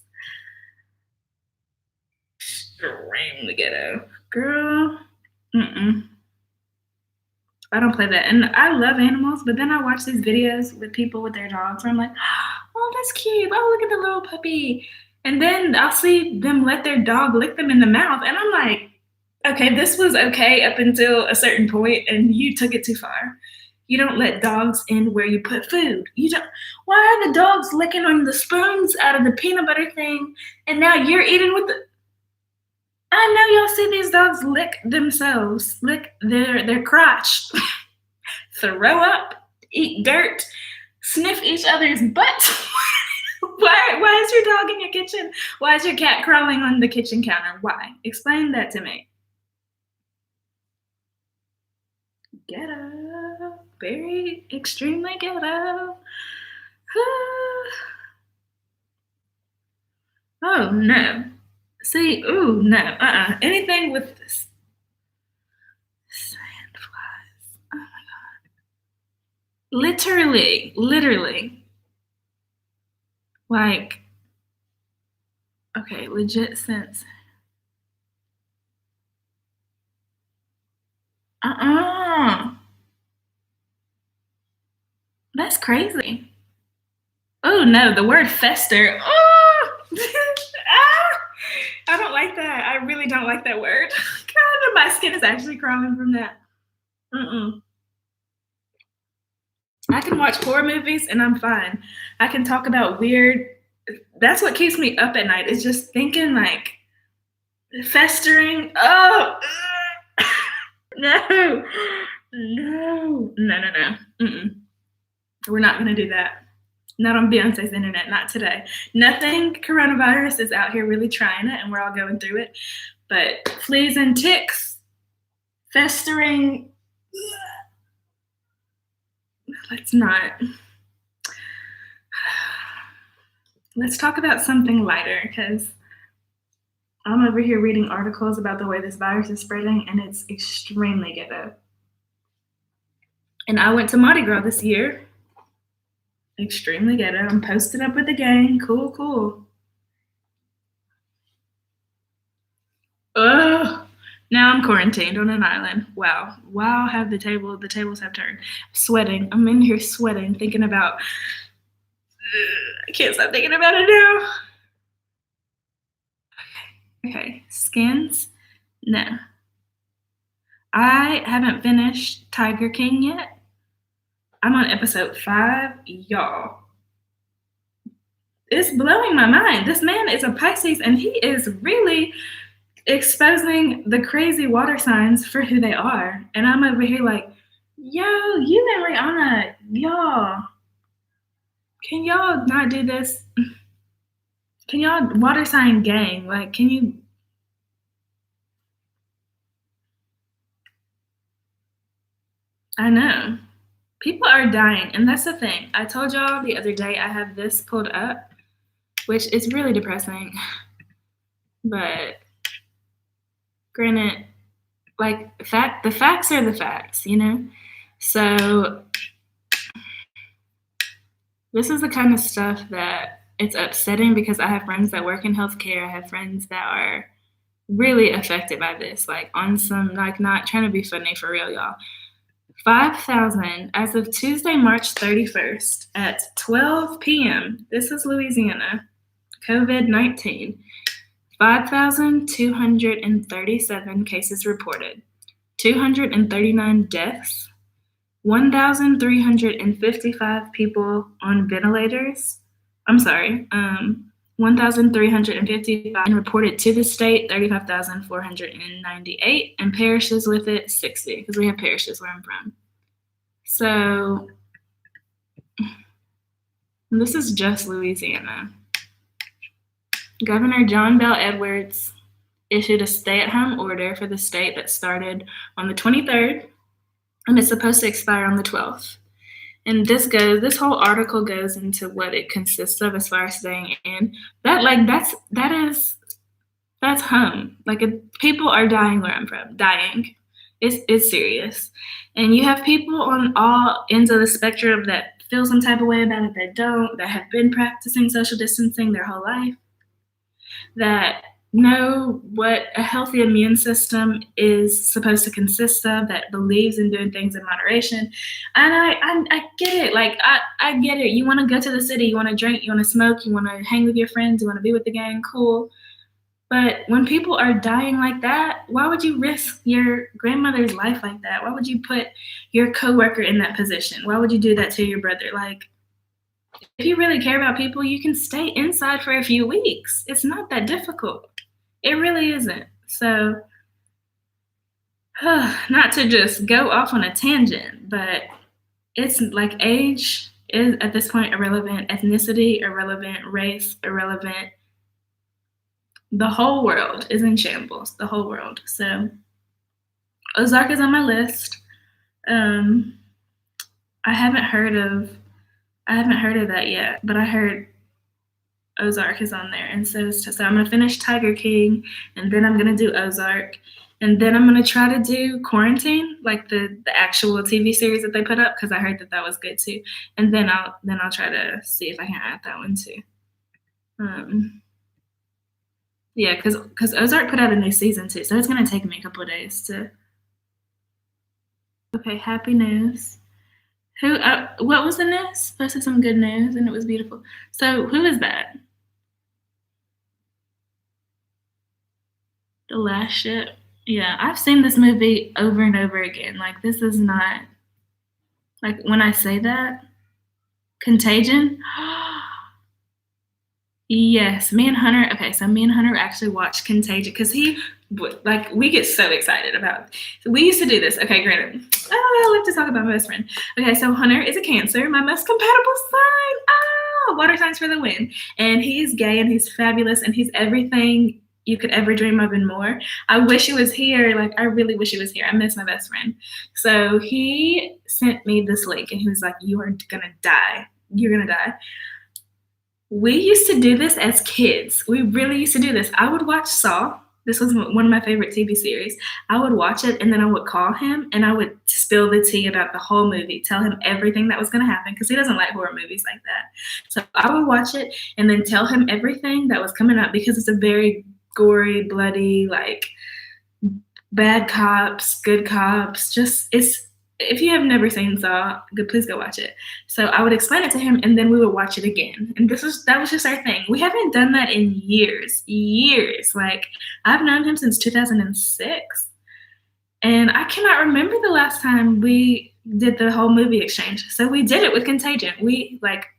Extremely ghetto. Girl, I don't play that. And I love animals, but then I watch these videos with people with their dogs where I'm like, oh, that's cute. Oh, look at the little puppy. And then I'll see them let their dog lick them in the mouth. And I'm like, okay, this was okay up until a certain point, and you took it too far. You don't let dogs in where you put food. You don't. Why are the dogs licking on the spoons out of the peanut butter thing, and now you're eating with the? I know y'all see these dogs lick themselves, lick their crotch, throw up, eat dirt, sniff each other's butts. Why is your dog in your kitchen? Why is your cat crawling on the kitchen counter? Why? Explain that to me. Ghetto. Very extremely ghetto. Oh no. See, ooh, no. Anything with this. Sandflies. Oh my god. Literally. Like, okay, legit sense. That's crazy. Oh no, the word fester. Oh! I don't like that. I really don't like that word. God, my skin is actually crawling from that. I can watch horror movies and I'm fine. I can talk about weird. That's what keeps me up at night. Is just thinking like festering. Oh no. We're not gonna do that. Not on Beyonce's internet, not today. Nothing coronavirus is out here really trying it, and we're all going through it. But fleas and ticks, festering, let's not. Let's talk about something lighter, because I'm over here reading articles about the way this virus is spreading, and it's extremely ghetto. And I went to Mardi Gras this year. Extremely ghetto. I'm posted up with the gang. Cool. Ugh. Now I'm quarantined on an island. Wow. Have the tables have turned. Sweating. I'm in here sweating, thinking about. I can't stop thinking about it now. Okay. Skins? No. I haven't finished Tiger King yet. I'm on episode 5. Y'all. It's blowing my mind. This man is a Pisces, and he is really exposing the crazy water signs for who they are. And I'm over here like, yo, you and Rihanna, y'all, can y'all not do this? Can y'all water sign gang? Like, can you? I know. People are dying, and that's the thing. I told y'all the other day I have this pulled up, which is really depressing. But granted, like the facts are the facts, you know? So this is the kind of stuff that it's upsetting, because I have friends that work in healthcare. I have friends that are really affected by this, like on some, like, not trying to be funny, for real, y'all. 5,000 as of Tuesday, March 31st at 12 p.m. This is Louisiana. COVID-19. 5,237 cases reported. 239 deaths. 1,355 people on ventilators. 1,355 reported to the state, 35,498, and parishes with it, 60, because we have parishes where I'm from. So this is just Louisiana. Governor John Bel Edwards issued a stay-at-home order for the state that started on the 23rd, and it's supposed to expire on the 12th. And this whole article goes into what it consists of as far as staying in. That's home. Like, people are dying where I'm from. Dying. It's serious. And you have people on all ends of the spectrum that feel some type of way about it, that don't, that have been practicing social distancing their whole life, that know what a healthy immune system is supposed to consist of, that believes in doing things in moderation. And I get it. Like, I get it. You want to go to the city, you want to drink, you want to smoke, you want to hang with your friends, you want to be with the gang, cool. But when people are dying like that, why would you risk your grandmother's life like that? Why would you put your coworker in that position? Why would you do that to your brother? Like, if you really care about people, you can stay inside for a few weeks. It's not that difficult. It really isn't. So, not to just go off on a tangent, but it's like age is at this point irrelevant, ethnicity irrelevant, race irrelevant. The whole world is in shambles. The whole world. So, Ozark is on my list. Um, I haven't heard of that yet, but I heard Ozark is on there, and so I'm gonna finish Tiger King, and then I'm gonna do Ozark, and then I'm gonna try to do Quarantine, like the actual TV series that they put up, because I heard that was good too, and then I'll try to see if I can add that one too. Yeah, because Ozark put out a new season too, so it's gonna take me a couple of days to. Okay, happy news. Who? What was the news? Posted some good news, and it was beautiful. So who is that? The Last Ship. Yeah, I've seen this movie over and over again. Like, this is not, like, when I say that, Contagion. Yes, me and Hunter. Okay, so me and Hunter actually watched Contagion because we get so excited about. So we used to do this. Okay, granted, I love to talk about my best friend. Okay, so Hunter is a Cancer, my most compatible sign. Water signs for the win. And he's gay and he's fabulous and he's everything you could ever dream of and more. I wish he was here. Like, I really wish he was here. I miss my best friend. So he sent me this link and he was like, "You are gonna die. You're gonna die." We used to do this as kids. We really used to do this. I would watch Saw. This was one of my favorite TV series. I would watch it and then I would call him and I would spill the tea about the whole movie, tell him everything that was going to happen because he doesn't like horror movies like that. So I would watch it and then tell him everything that was coming up because it's a very gory, bloody, like bad cops, good cops. If you have never seen Saw, please go watch it. So I would explain it to him, and then we would watch it again. And that was just our thing. We haven't done that in years. Like, I've known him since 2006, and I cannot remember the last time we did the whole movie exchange. So we did it with Contagion.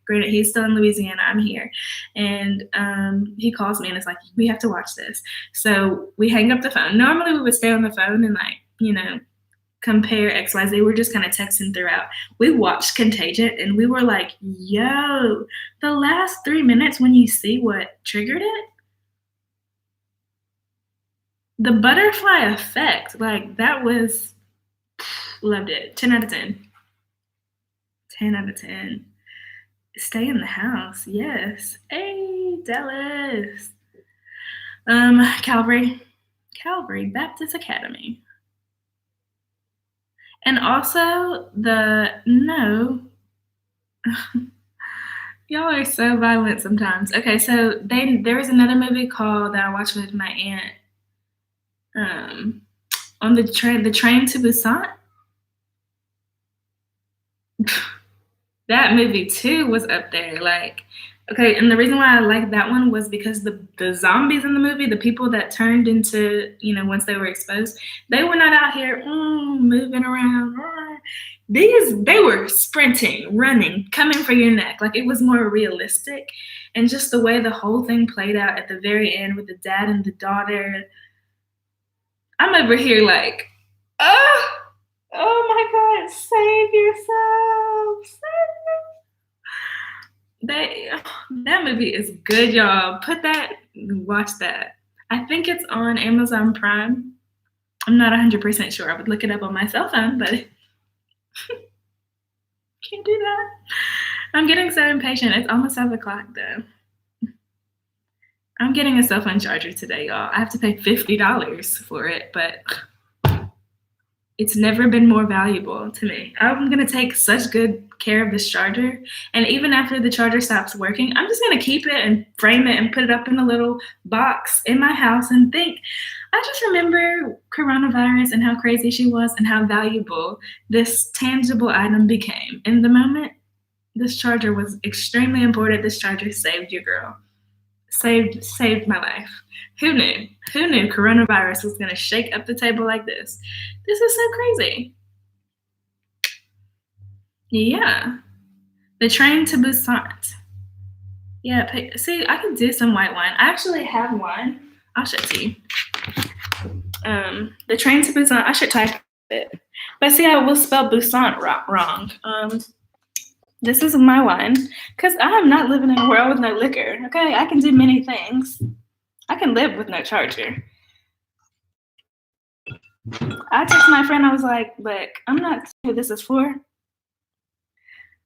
Granted, he's still in Louisiana, I'm here, and he calls me and it's like, "We have to watch this." So we hang up the phone. Normally we would stay on the phone and compare XYZ. We're just kind of texting throughout. We watched Contagion and we were like, "Yo, the last 3 minutes when you see what triggered it, the butterfly effect, like, that was, loved it. 10 out of 10. 10 out of 10. Stay in the house. Yes. Hey, Dallas. Calvary Baptist Academy. And also y'all are so violent sometimes. Okay, so there was another movie that I watched with my aunt. On the train to Busan. That movie too was up there. Like, okay, and the reason why I liked that one was because the zombies in the movie, the people that turned into, once they were exposed, they were not out here moving around. They were sprinting, running, coming for your neck. Like, it was more realistic. And just the way the whole thing played out at the very end with the dad and the daughter, I'm over here like, oh my God, save yourself. That movie is good, y'all. Watch that. I think it's on Amazon Prime. I'm not 100% sure. I would look it up on my cell phone, but can't do that. I'm getting so impatient. It's almost 7 o'clock though. I'm getting a cell phone charger today, y'all. I have to pay $50 for it, but It's never been more valuable to me. I'm gonna take such good care of this charger, and even after the charger stops working, I'm just gonna keep it and frame it and put it up in a little box in my house and think. I just remember coronavirus and how crazy she was and how valuable this tangible item became. In the moment, this charger was extremely important. This charger saved your girl. Saved my life. Who knew? Who knew coronavirus was gonna shake up the table like this? This is so crazy. Yeah. The train to Busan. Yeah, see, I can do some white wine. I actually have one. I'll show it to you. The train to Busan. I should type it. But see, I will spell Busan wrong. This is my wine because I am not living in a world with no liquor. Okay, I can do many things. I can live with no charger. I texted my friend. I was like, "Look, I'm not sure who this is for,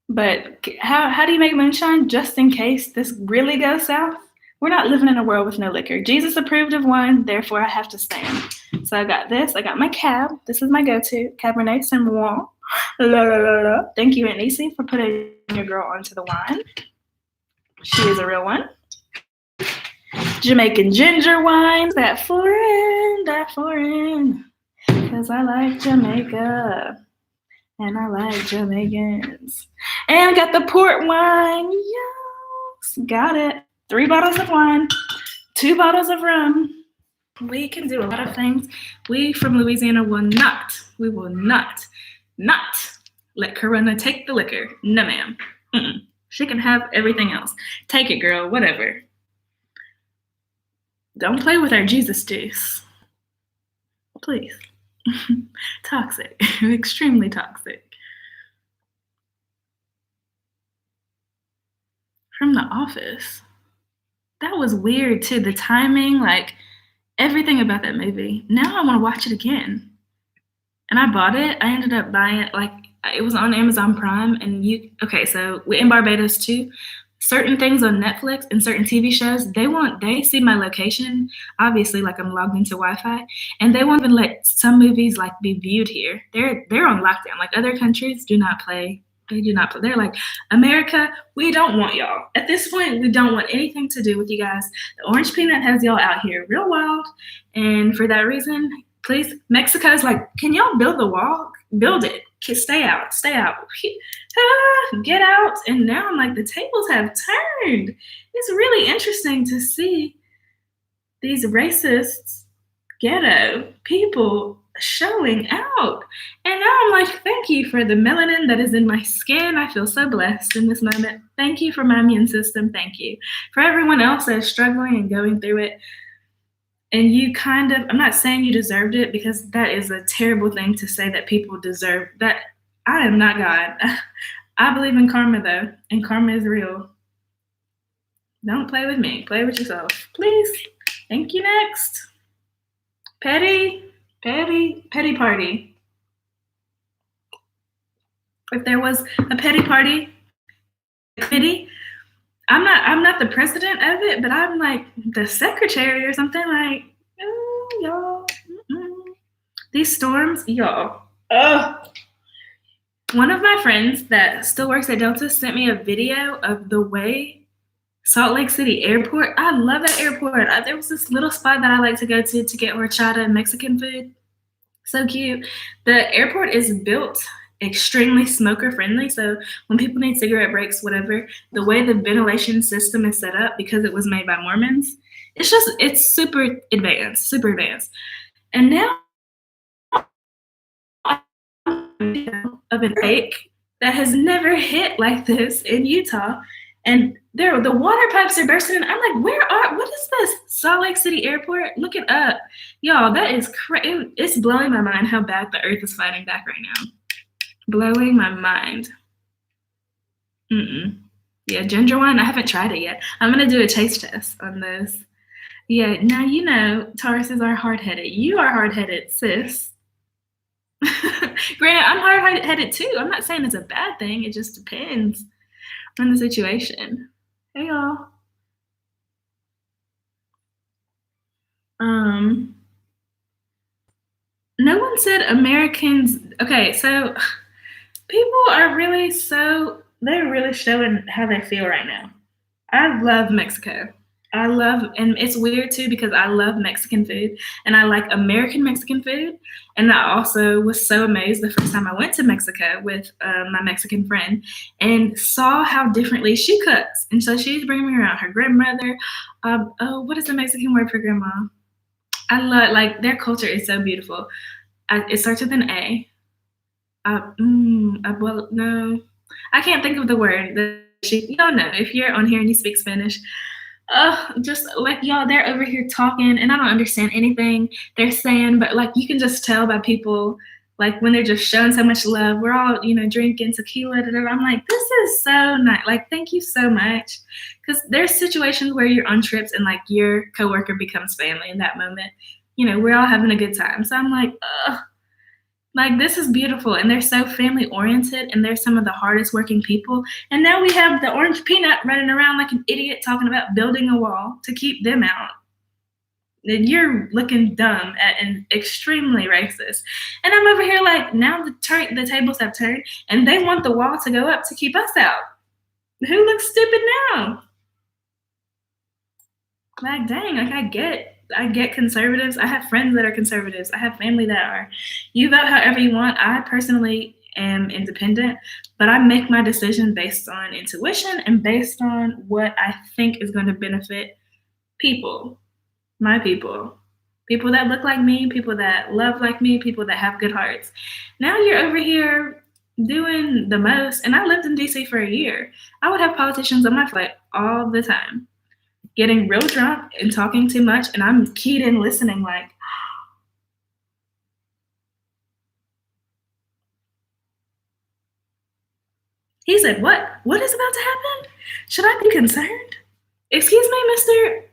but how do you make moonshine just in case this really goes south? We're not living in a world with no liquor. Jesus approved of wine, therefore I have to stand. So I got this. I got my cab. This is my go-to Cabernet Sauvignon. La, la, la, la. Thank you, Aunt Nisi, for putting your girl onto the wine. She is a real one. Jamaican ginger wine. That foreign. Because I like Jamaica. And I like Jamaicans. And got the port wine. Yes. Got it. 3 bottles of wine. 2 bottles of rum. We can do a lot of things. We from Louisiana will not let Corona take the liquor. No, ma'am. She can have everything else. Take it, girl. Whatever. Don't play with our Jesus juice. Please. Toxic. Extremely toxic. From The Office. That was weird, too. The timing, like, everything about that movie. Now I want to watch it again. And I bought it. I ended up buying it, like, it was on Amazon Prime. And so In Barbados, too. Certain things on Netflix and certain TV shows, they see my location, obviously, like I'm logged into Wi-Fi, and they won't even let some movies like be viewed here. They're on lockdown. Like other countries do not play. They do not play. They're like, America, we don't want y'all. At this point, we don't want anything to do with you guys. The orange peanut has y'all out here real wild, and for that reason, please, Mexico's like, can y'all build the wall? Build it. Stay out. Get out. And now I'm like, the tables have turned. It's really interesting to see these racist ghetto people showing out. And now I'm like, thank you for the melanin that is in my skin. I feel so blessed in this moment. Thank you for my immune system. Thank you for everyone else that is struggling and going through it. And you I'm not saying you deserved it, because that is a terrible thing to say, that people deserve that. I am not God. I believe in karma, though, and karma is real. Don't play with me. Play with yourself, please. Thank you. Next. Petty party. If there was a petty party committee, I'm not the president of it, but I'm like the secretary or something. Like, y'all, these storms, y'all. One of my friends that still works at Delta sent me a video of the way Salt Lake City Airport. I love that airport. There was this little spot that I like to go to get horchata and Mexican food. So cute. The airport is built extremely smoker friendly. So when people need cigarette breaks, whatever, the way the ventilation system is set up, because it was made by Mormons, it's super advanced. And now of an lake that has never hit like this in Utah. And the water pipes are bursting. I'm like, what is this? Salt Lake City Airport? Look it up. Y'all, that is crazy. It's blowing my mind how bad the earth is fighting back right now. Blowing my mind. Yeah, ginger wine, I haven't tried it yet. I'm going to do a taste test on those. Yeah, now you know Tauruses are hard-headed. You are hard-headed, sis. Granted, I'm hard-headed too. I'm not saying it's a bad thing. It just depends on the situation. Hey, y'all. No one said Americans. Okay, so people are really they're really showing how they feel right now. I love Mexico. And it's weird too because I love Mexican food and I like American Mexican food. And I also was so amazed the first time I went to Mexico with my Mexican friend and saw how differently she cooks. And so she's bringing me around her grandmother. Oh, what is the Mexican word for grandma? I love, like, their culture is so beautiful. It starts with an A. Well, no, I can't think of the word. You don't know if you're on here and you speak Spanish. Just like y'all, they're over here talking, and I don't understand anything they're saying, but like you can just tell by people, like when they're just showing so much love. We're all, drinking tequila. Da, da, da. I'm like, this is so nice. Like, thank you so much. Because there's situations where you're on trips and like your coworker becomes family in that moment. We're all having a good time. So I'm like, like this is beautiful, and they're so family oriented, and they're some of the hardest working people. And now we have the orange peanut running around like an idiot talking about building a wall to keep them out. And you're looking dumb and extremely racist. And I'm over here like, now the tables have turned, and they want the wall to go up to keep us out. Who looks stupid now? Like, dang, like I get conservatives. I have friends that are conservatives. I have family that are. You vote however you want. I personally am independent, but I make my decision based on intuition and based on what I think is going to benefit people, my people that look like me, people that love like me, people that have good hearts. Now you're over here doing the most, and I lived in DC for a year. I would have politicians on my flight all the time getting real drunk and talking too much, and I'm keyed in listening like, he said, what? What is about to happen? Should I be concerned? Excuse me, mister?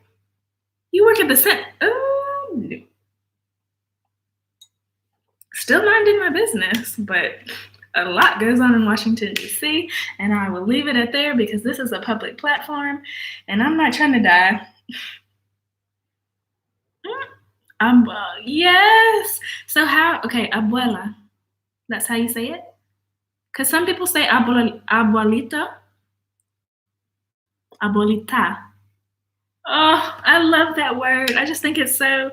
You work at the center. Oh, no. Still minding my business, but a lot goes on in Washington, D.C., and I will leave it at there because this is a public platform, and I'm not trying to die. Yes. So how, okay, abuela, that's how you say it? Because some people say abuelita, abuelita. Oh, I love that word. I just think it's so,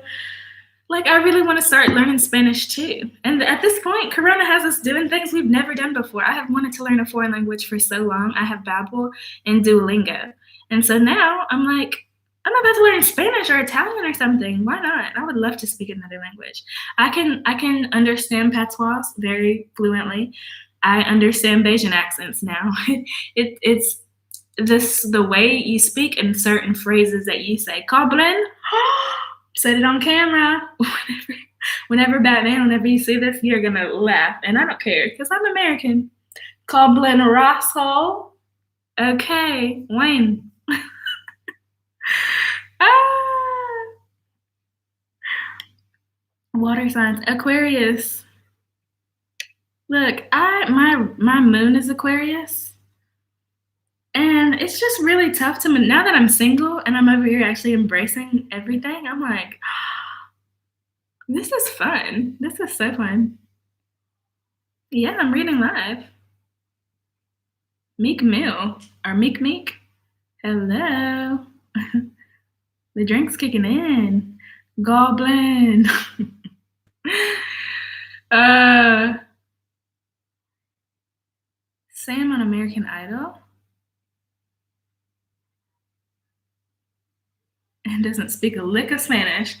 like, I really want to start learning Spanish too. And at this point, Corona has us doing things we've never done before. I have wanted to learn a foreign language for so long. I have Babbel and Duolingo. And so now I'm like, I'm about to learn Spanish or Italian or something. Why not? I would love to speak another language. I can understand patois very fluently. I understand Bayesian accents now. It's just the way you speak and certain phrases that you say. Coblin, said it on camera. Whenever Batman, whenever you see this, you're gonna laugh, and I don't care because I'm American. Coblin Rosso. Okay, Wayne. Ah, water signs. Aquarius. Look, my moon is Aquarius. And it's just really tough to me now that I'm single and I'm over here actually embracing everything. I'm like, this is fun. This is so fun. Yeah, I'm reading live. Meek Mill or Meek Meek. Hello. The drink's kicking in. Goblin. uh, Sam on American Idol and doesn't speak a lick of Spanish.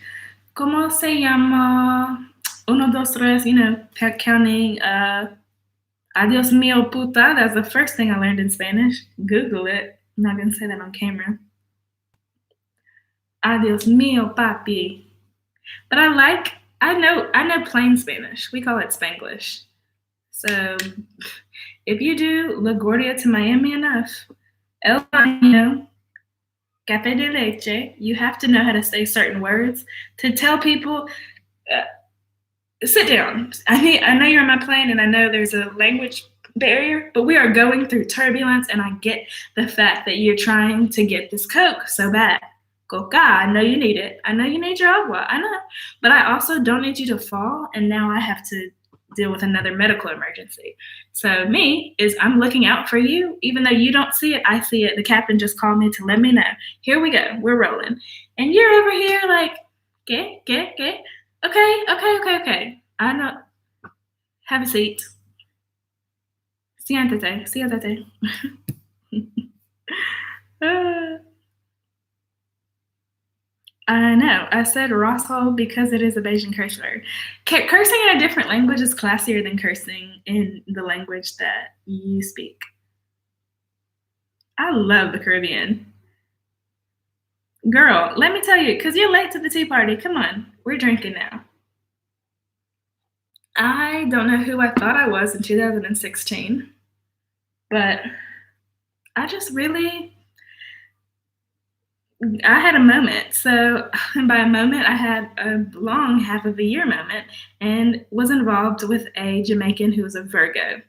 ¿Cómo se llama? Uno, dos, tres, counting. Adios mío, puta. That's the first thing I learned in Spanish. Google it. I'm not going to say that on camera. Adios mío, papi. But I know plain Spanish. We call it Spanglish. So if you do LaGuardia to Miami enough, El Baño, Café de Leche, you have to know how to say certain words to tell people, sit down. I know you're on my plane and I know there's a language barrier, but we are going through turbulence and I get the fact that you're trying to get this Coke so bad. Coca, I know you need it. I know you need your agua. I know. But I also don't need you to fall, and now I have to deal with another medical emergency. So me is I'm looking out for you, even though you don't see it, I see it. The captain just called me to let me know. Here we go. We're rolling. And you're over here like, okay. Okay. I know. Have a seat. Siéntate. I know. I said Rosshole because it is a Bayesian curse word. Cursing in a different language is classier than cursing in the language that you speak. I love the Caribbean. Girl, let me tell you, because you're late to the tea party. Come on, we're drinking now. I don't know who I thought I was in 2016, but I just really I had a moment. So, and by a moment, I had a long half of a year moment and was involved with a Jamaican who was a Virgo.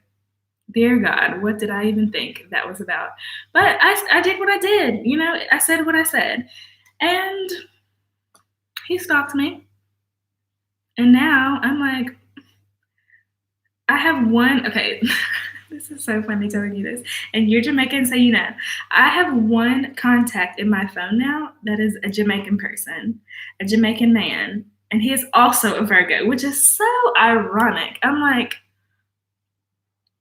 Dear God, what did I even think that was about? But I did what I did. You know, I said what I said. And he stalked me. And now I'm like, I have one, okay, this is so funny telling you this. And you're Jamaican, so you know. I have one contact in my phone now that is a Jamaican person, a Jamaican man, and he is also a Virgo, which is so ironic. I'm like,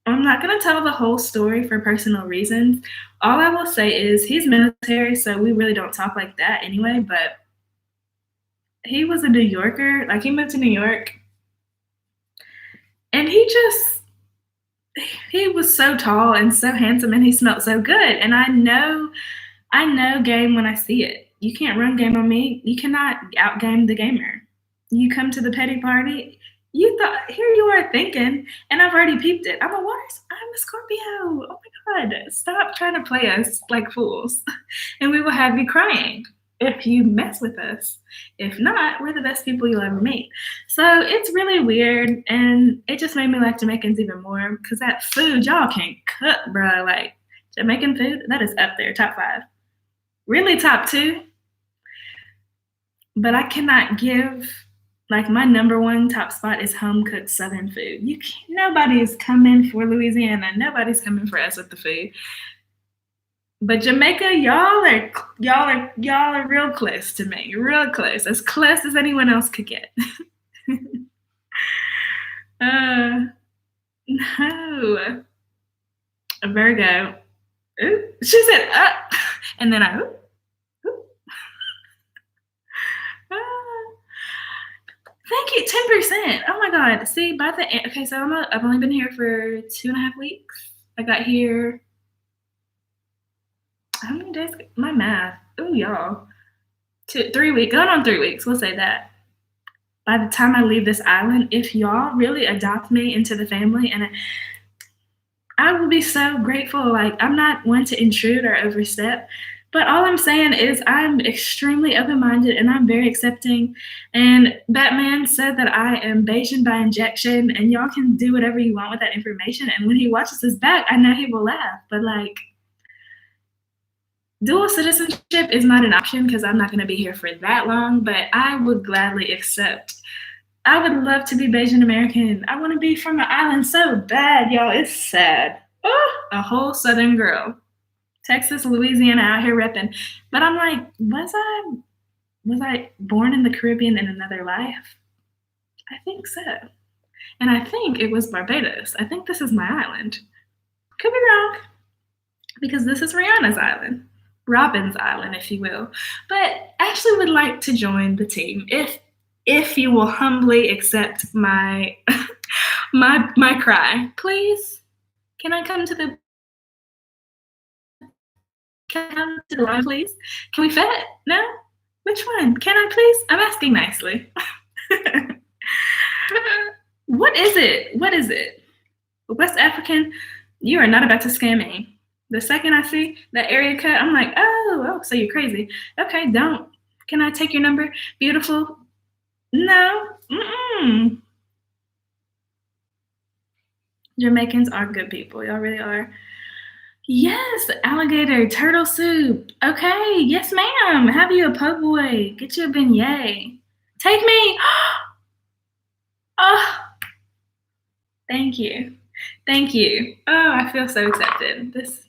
I'm not going to tell the whole story for personal reasons. All I will say is he's military, so we really don't talk like that anyway, but he was a New Yorker. Like, he moved to New York, and he was so tall and so handsome, and he smelled so good. And I know game when I see it. You can't run game on me. You cannot outgame the gamer. You come to the petty party, you thought here you are thinking, and I've already peeped it. I'm a Scorpio. Oh my God. Stop trying to play us like fools. And we will have you crying if you mess with us. If not, we're the best people you'll ever meet. So it's really weird, and it just made me like Jamaicans even more because that food y'all can cook, bro. Like Jamaican food, that is up there, top 5. Really top 2. But I cannot give like my number one top spot is home cooked Southern food. Nobody is coming for Louisiana. Nobody's coming for us with the food. But Jamaica, y'all are real close to me. Real close. As close as anyone else could get. No. A Virgo. Ooh. She said, and then I, ooh. Thank you, 10%. Oh my God. See, by the end, okay, so I've only been here for 2.5 weeks. I got here. How many days? My math. Ooh, y'all. 3 weeks. Going on 3 weeks. We'll say that. By the time I leave this island, if y'all really adopt me into the family, and I will be so grateful. Like, I'm not one to intrude or overstep. But all I'm saying is I'm extremely open-minded and I'm very accepting. And Batman said that I am Bayesian by injection, and y'all can do whatever you want with that information. And when he watches this back, I know he will laugh. But like, dual citizenship is not an option because I'm not going to be here for that long. But I would gladly accept. I would love to be Bayesian American. I want to be from an island so bad, y'all. It's sad. Oh, a whole Southern girl. Texas, Louisiana, out here repping. But I'm like, was I born in the Caribbean in another life? I think so. And I think it was Barbados. I think this is my island. Could be wrong, because this is Rihanna's island. Robin's island, if you will. But Ashley would like to join the team if you will humbly accept my my cry. Please, can I come to the line, please? Can we fit? No? Which one? Can I please? I'm asking nicely. What is it? West African, you are not about to scam me. The second I see that area code, I'm like, oh, so you're crazy. Okay, don't. Can I take your number? Beautiful. No. Mm-mm. Jamaicans are good people. Y'all really are. Yes, alligator turtle soup. Okay, yes, ma'am. Have you a po' boy? Get you a beignet. Take me. Oh, thank you. Thank you. Oh, I feel so accepted. This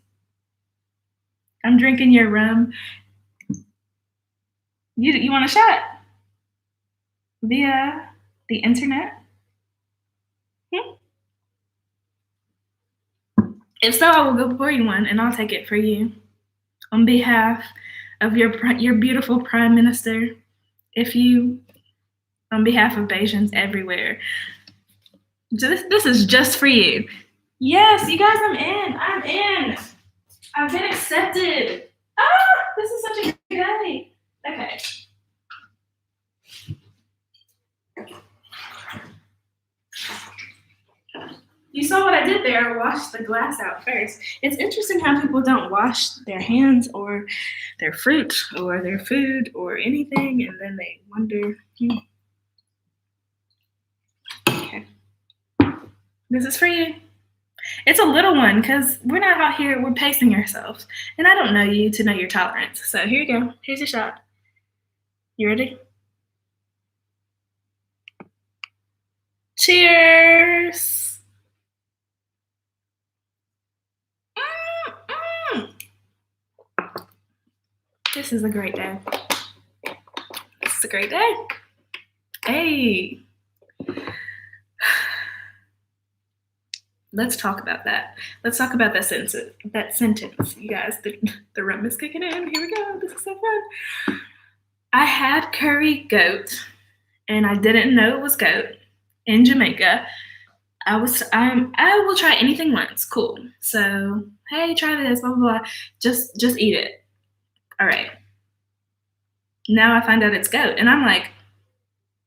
I'm drinking your rum. You want a shot via the internet? Hmm? If so, I will go pour you one, and I'll take it for you on behalf of your beautiful prime minister. If you, on behalf of Bajans everywhere, this is just for you. Yes, you guys, I'm in. I'm in. I've been accepted. Ah, this is such a good day. Okay. You saw what I did there. I washed the glass out first. It's interesting how people don't wash their hands or their fruit or their food or anything, and then they wonder, okay, this is for you. It's a little one because we're not out here, we're pacing ourselves. And I don't know you to know your tolerance. So here you go. Here's your shot. You ready? Cheers. Mm-mm. This is a great day. This is a great day. Hey. Let's talk about that. Let's talk about that sentence. That sentence, you guys. The rum is kicking in. Here we go. This is so fun. I had curry goat, and I didn't know it was goat in Jamaica. I will try anything once. Cool. So hey, try this. Blah blah blah. Just eat it. All right. Now I find out it's goat, and I'm like,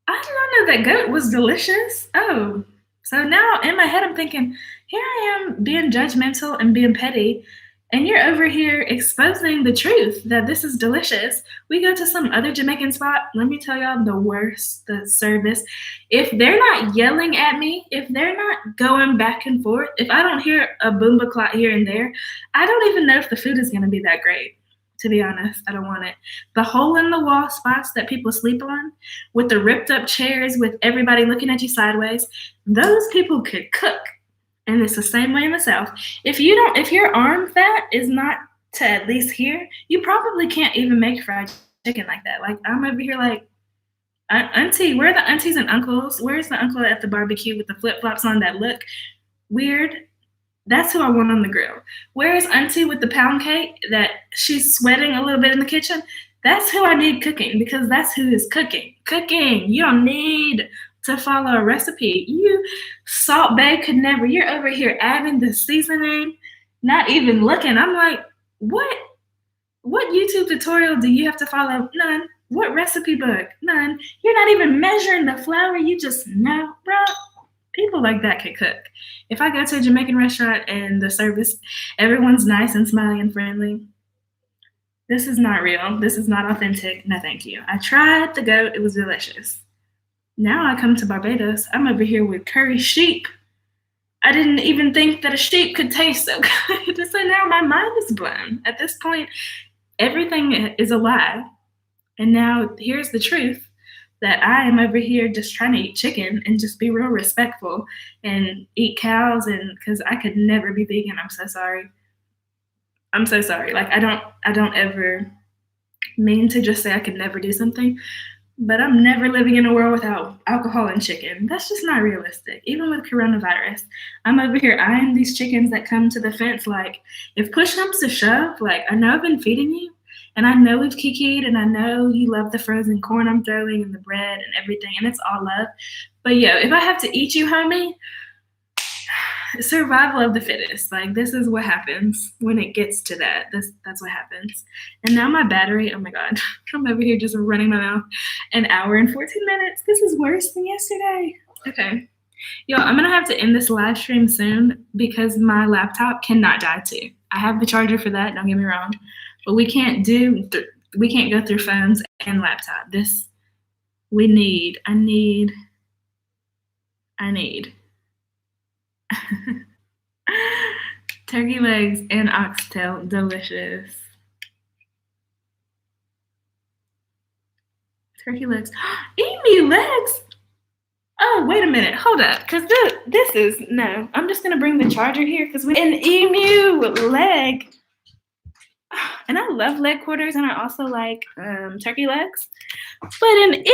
I did not know that goat was delicious. Oh, so now in my head, I'm thinking, here I am being judgmental and being petty, and you're over here exposing the truth that this is delicious. We go to some other Jamaican spot. Let me tell y'all the worst, the service. If they're not yelling at me, if they're not going back and forth, if I don't hear a boomba clot here and there, I don't even know if the food is going to be that great. To be honest, I don't want it. The hole in the wall spots that people sleep on, with the ripped up chairs, with everybody looking at you sideways, those people could cook. And it's the same way in the South. If your arm fat is not to at least here, you probably can't even make fried chicken like that. Like I'm over here like, auntie, where are the aunties and uncles? Where's the uncle at the barbecue with the flip flops on that look weird? That's who I want on the grill. Where's auntie with the pound cake that she's sweating a little bit in the kitchen? That's who I need cooking because that's who is cooking. Cooking. You don't need to follow a recipe. You Salt Bae could never. You're over here adding the seasoning, not even looking. I'm like, what YouTube tutorial do you have to follow? None. What recipe book? None. You're not even measuring the flour. You just know, bro. People like that can cook. If I go to a Jamaican restaurant and the service, everyone's nice and smiling and friendly, this is not real. This is not authentic. No, thank you. I tried the goat. It was delicious. Now I come to Barbados. I'm over here with curry sheep. I didn't even think that a sheep could taste so good. So now my mind is blown. At this point, everything is a lie. And now here's the truth that I am over here just trying to eat chicken and just be real respectful and eat cows and because I could never be vegan. I'm so sorry. I'm so sorry. Like I don't ever mean to just say I could never do something, but I'm never living in a world without alcohol and chicken. That's just not realistic. Even with coronavirus, I'm over here eyeing these chickens that come to the fence like, if push comes to shove, like I know I've been feeding you, and I know we've kikied, and I know you love the frozen corn I'm throwing and the bread and everything, and it's all love. But yo, if I have to eat you, homie, survival of the fittest. Like this is what happens when it gets to that. That's what happens. And now my battery, oh my god, I'm over here just running my mouth. An hour and 14 minutes. This is worse than yesterday. Okay. Yo, I'm gonna have to end this live stream soon because my laptop cannot die too. I have the charger for that, don't get me wrong. But we can't go through phones and laptop. I need Turkey legs and oxtail, delicious. Turkey legs. Emu legs? Oh, wait a minute. Hold up. Because this is, no. I'm just going to bring the charger here because an emu leg. And I love leg quarters and I also like turkey legs. But an emu.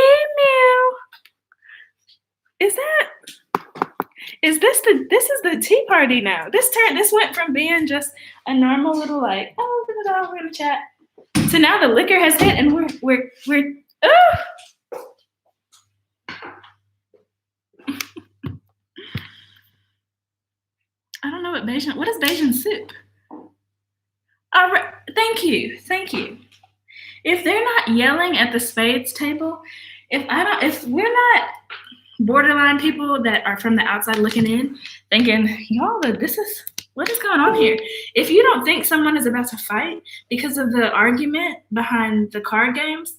Is this is the tea party now. This went from being just a normal little like, oh, we're gonna chat, to now the liquor has hit and we're I don't know what is Bajan soup? All right, thank you. If they're not yelling at the spades table, if we're not borderline people that are from the outside looking in, thinking, y'all, what is going on here? If you don't think someone is about to fight because of the argument behind the card games,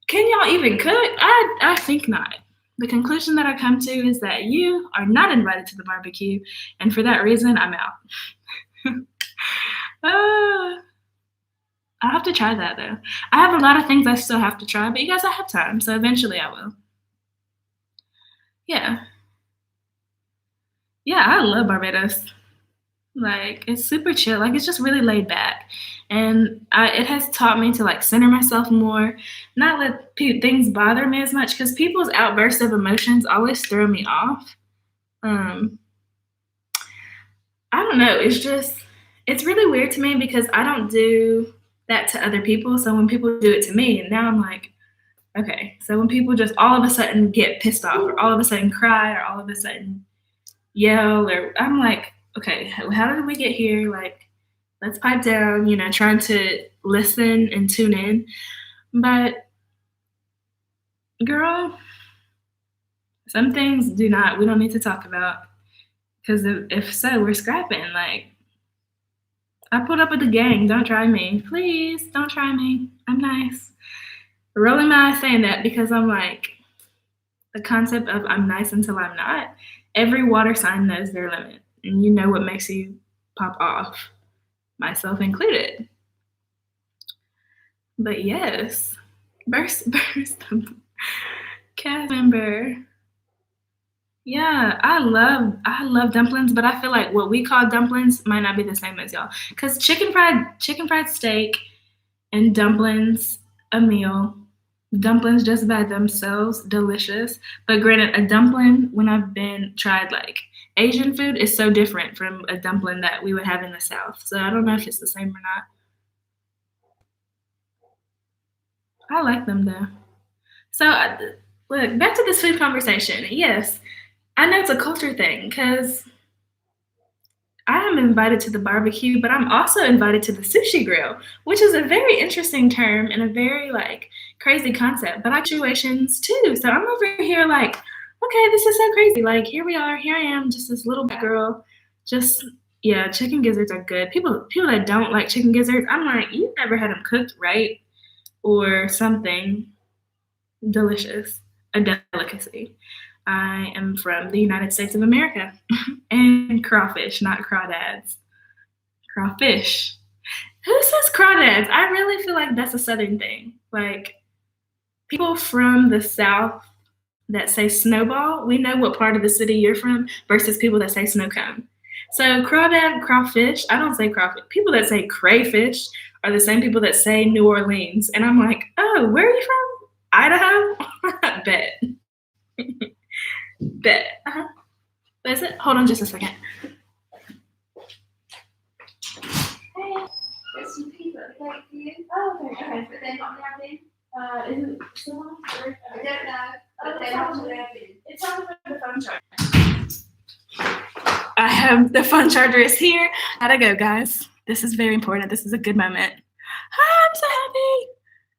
can y'all even cook? I think not. The conclusion that I come to is that you are not invited to the barbecue, and for that reason, I'm out. I'll have to try that, though. I have a lot of things I still have to try, but you guys, I have time, so eventually I will. Yeah, I love Barbados. Like, it's super chill. Like, it's just really laid back. And it has taught me to, like, center myself more, not let things bother me as much, because people's outbursts of emotions always throw me off. I don't know. It's really weird to me because I don't do that to other people. So when people do it to me, and now I'm like, okay. So when people just all of a sudden get pissed off or all of a sudden cry or all of a sudden yell, or I'm like, okay, how did we get here? Like, let's pipe down, trying to listen and tune in. But girl, some things we don't need to talk about, because if so, we're scrapping. Like, I put up with the gang. Don't try me. Please don't try me. I'm nice. Rolling my eyes saying that because I'm like, the concept of I'm nice until I'm not. Every water sign knows their limit. And you know what makes you pop off, myself included. But yes, burst cast member. Yeah, I love dumplings, but I feel like what we call dumplings might not be the same as y'all. Cause chicken fried steak and dumplings, a meal. Dumplings just by themselves, delicious. But granted, a dumpling, when I've tried like Asian food, is so different from a dumpling that we would have in the South. So I don't know if it's the same or not. I like them though. So look, back to this food conversation. Yes, I know it's a culture thing because I am invited to the barbecue, but I'm also invited to the sushi grill, which is a very interesting term and a very like crazy concept. But I situations too. So I'm over here like, okay, this is so crazy. Like, here we are. Here I am, just this little black girl. Just chicken gizzards are good. People that don't like chicken gizzards, I'm like, you've never had them cooked right or something. Delicious, a delicacy. I am from the United States of America. And crawfish, not crawdads. Crawfish. Who says crawdads? I really feel like that's a Southern thing. Like, people from the South that say snowball, we know what part of the city you're from versus people that say snow cone. So crawdad, crawfish, I don't say crawfish. People that say crayfish are the same people that say New Orleans. And I'm like, oh, where are you from? Idaho? Bet. Bet. Uh-huh. Is it? Hold on just a second. Hey, there's some pizza. Okay, for you? Oh, okay. But then what happened? Is it still on? I don't know. It's on the phone charger. I have the phone charger is here. Gotta go, guys. This is very important. This is a good moment. I'm so happy.